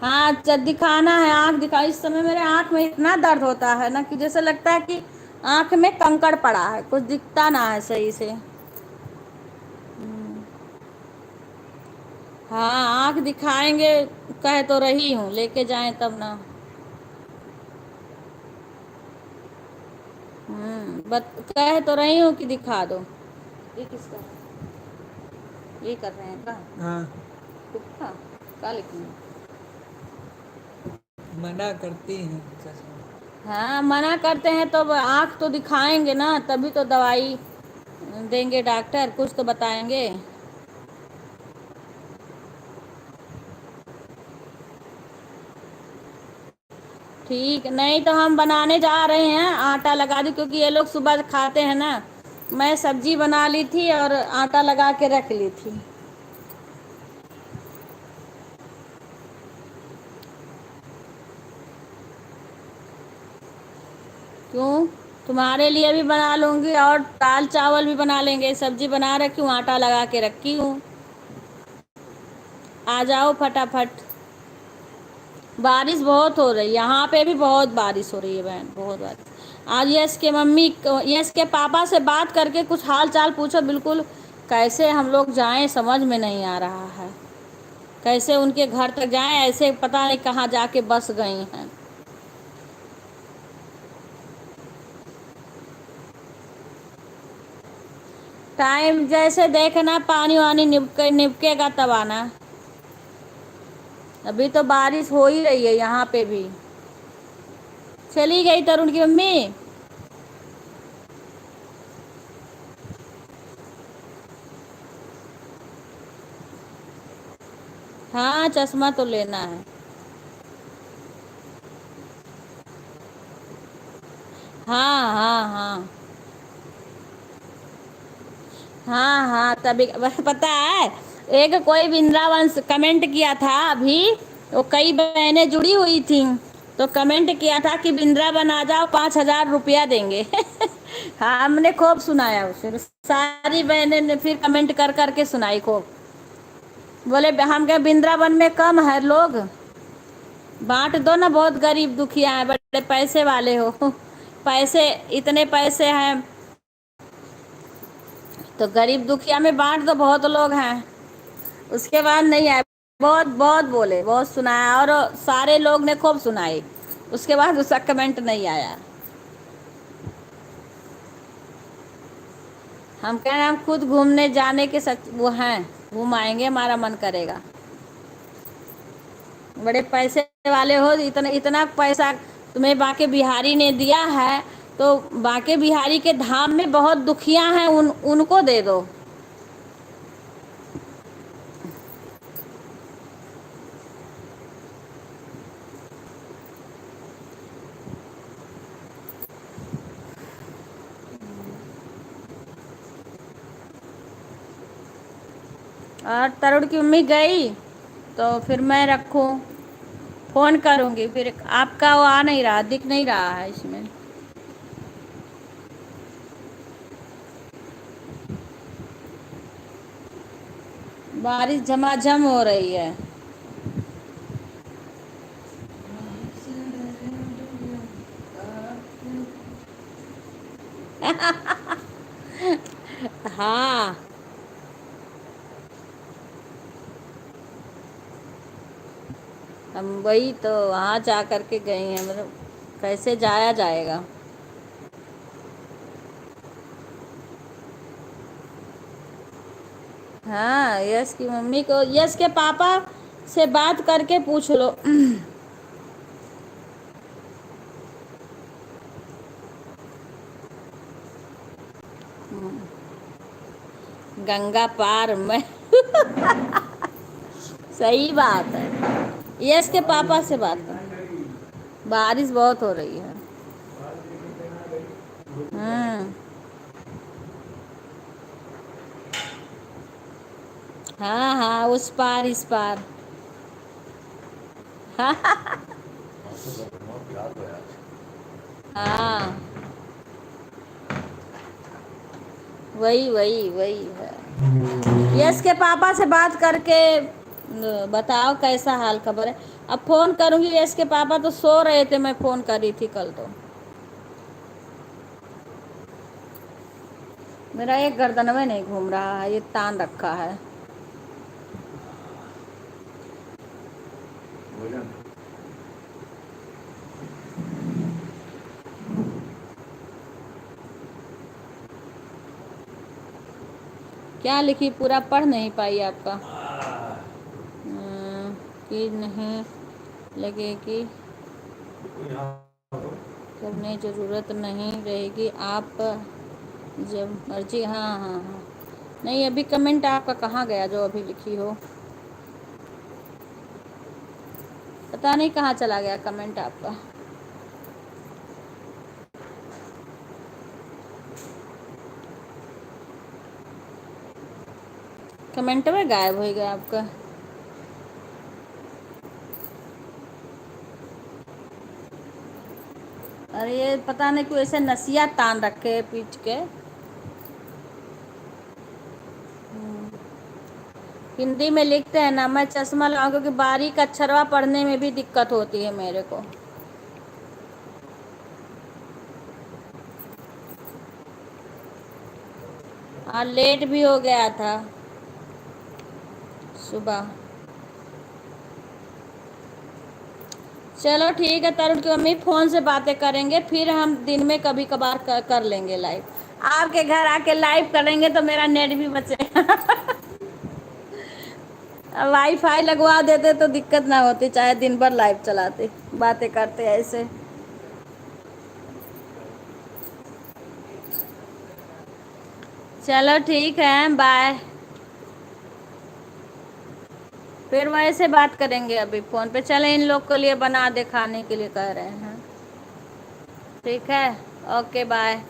हाँ, दिखाना है, आँख दिखा। इस समय मेरे आँख में इतना दर्द होता है ना कि जैसे लगता है कि आँख में कंकड़ पड़ा है, कुछ दिखता ना है सही से। हाँ, आँख दिखाएंगे, कह तो रही हूँ, लेके जाएं तब ना। कह तो रही हूँ कि दिखा दो। ये किसका है? ये कर रहे हैं का? हाँ, कुत्ता का लिखना? मना करती हैं चश्मा। हाँ, मना करते हैं तो आँख तो दिखाएंगे ना, तभी तो दवाई देंगे डॉक्टर, कुछ तो बताएंगे। ठीक, नहीं तो हम बनाने जा रहे हैं, आटा लगा दी क्योंकि ये लोग सुबह खाते हैं ना। मैं सब्जी बना ली थी और आटा लगा के रख ली थी। क्यों? तुम्हारे लिए भी बना लूँगी और दाल चावल भी बना लेंगे, सब्जी बना रखी हूँ, आटा लगा के रखी हूँ, आ जाओ फटाफट। बारिश बहुत हो रही है, यहाँ पे भी बहुत बारिश हो रही है बहन, बहुत बारिश। आज यश के मम्मी, यश के पापा से बात करके कुछ हाल चाल पूछो, बिल्कुल कैसे हम लोग जाएं समझ में नहीं आ रहा है, कैसे उनके घर तक जाएं, ऐसे पता नहीं कहाँ जाके बस गई हैं। टाइम जैसे देखना, पानी वानी निपकेगा तब आना। अभी तो बारिश हो ही रही है यहाँ पे भी। चली गई तरुण की मम्मी? हाँ, चश्मा तो लेना है। हाँ हाँ हाँ हाँ हाँ, तभी पता है, एक कोई वृंदावन से कमेंट किया था अभी, वो कई बहनें जुड़ी हुई थी, तो कमेंट किया था कि वृंदावन आ जाओ, 5,000 रुपया देंगे। हाँ, हमने खूब सुनाया उसे, सारी बहनें ने फिर कमेंट कर करके सुनाई खूब। बोले हम क्या वृंदावन में कम है लोग, बांट दो ना, बहुत गरीब दुखिया है, बड़े पैसे वाले हो, पैसे, इतने पैसे हैं तो गरीब दुखिया में बांट दो, बहुत लोग हैं। उसके बाद नहीं आए, बहुत बहुत बोले, बहुत सुनाया और सारे लोग ने खूब सुनाई, उसके बाद उसका कमेंट नहीं आया। हम कह रहे हैं हम खुद घूमने जाने के सच वो हैं, घूम आएंगे, हमारा मन करेगा। बड़े पैसे वाले हो, इतना इतना पैसा तुम्हें बाके बिहारी ने दिया है, तो बाके बिहारी के धाम में बहुत दुखिया हैं, उनको दे दो। और तरुण की मम्मी गई तो फिर मैं रखूं, फ़ोन करूंगी फिर। आपका वो आ नहीं रहा, दिख नहीं रहा है इसमें। बारिश झमाझम हो रही है। हाँ, हम वही तो वहाँ जा कर के गए हैं, मतलब कैसे जाया जाएगा। हाँ, यश की मम्मी को, यश के पापा से बात करके पूछ लो। गंगा पार में। सही बात है, यश के पापा से बात कर। बारिश बहुत हो रही है। हम्म, हाँ हाँ, उस पार इस पार। हाँ, वही वही वही है। यश के पापा से बात करके बताओ कैसा हाल खबर है। अब फोन करूंगी, यश के पापा तो सो रहे थे, मैं फोन करी थी कल तो। मेरा एक गर्दन में नहीं घूम रहा है, ये तान रखा है। क्या लिखी, पूरा पढ़ नहीं पाई आपका। कि नहीं लगेगी, करने ज़रूरत नहीं रहेगी, आप जब मर्जी। हाँ हाँ हाँ, नहीं अभी कमेंट आपका कहाँ गया जो अभी लिखी हो, पता नहीं कहाँ चला गया कमेंट आपका। कमेंट में गायब हो गया आपका। अरे ये पता नहीं क्यों ऐसे नसिया तान रखे है पीछ के। हिंदी में लिखते हैं ना, मैं चश्मा लगाऊं क्योंकि बारीक अक्षरवा पढ़ने में भी दिक्कत होती है मेरे को। हाँ, लेट भी हो गया था सुबह। चलो ठीक है, तरुण की मम्मी फ़ोन से बातें करेंगे, फिर हम दिन में कभी कभार कर लेंगे लाइव। आपके घर आके लाइव करेंगे तो मेरा नेट भी बचेगा। वाईफाई लगवा देते तो दिक्कत ना होती, चाहे दिन भर लाइव चलाते बातें करते ऐसे। चलो ठीक है, बाय। फिर वैसे बात करेंगे अभी फ़ोन पे। चले इन लोग के लिए बना दे, खाने के लिए कह रहे हैं। ठीक है, ओके बाय।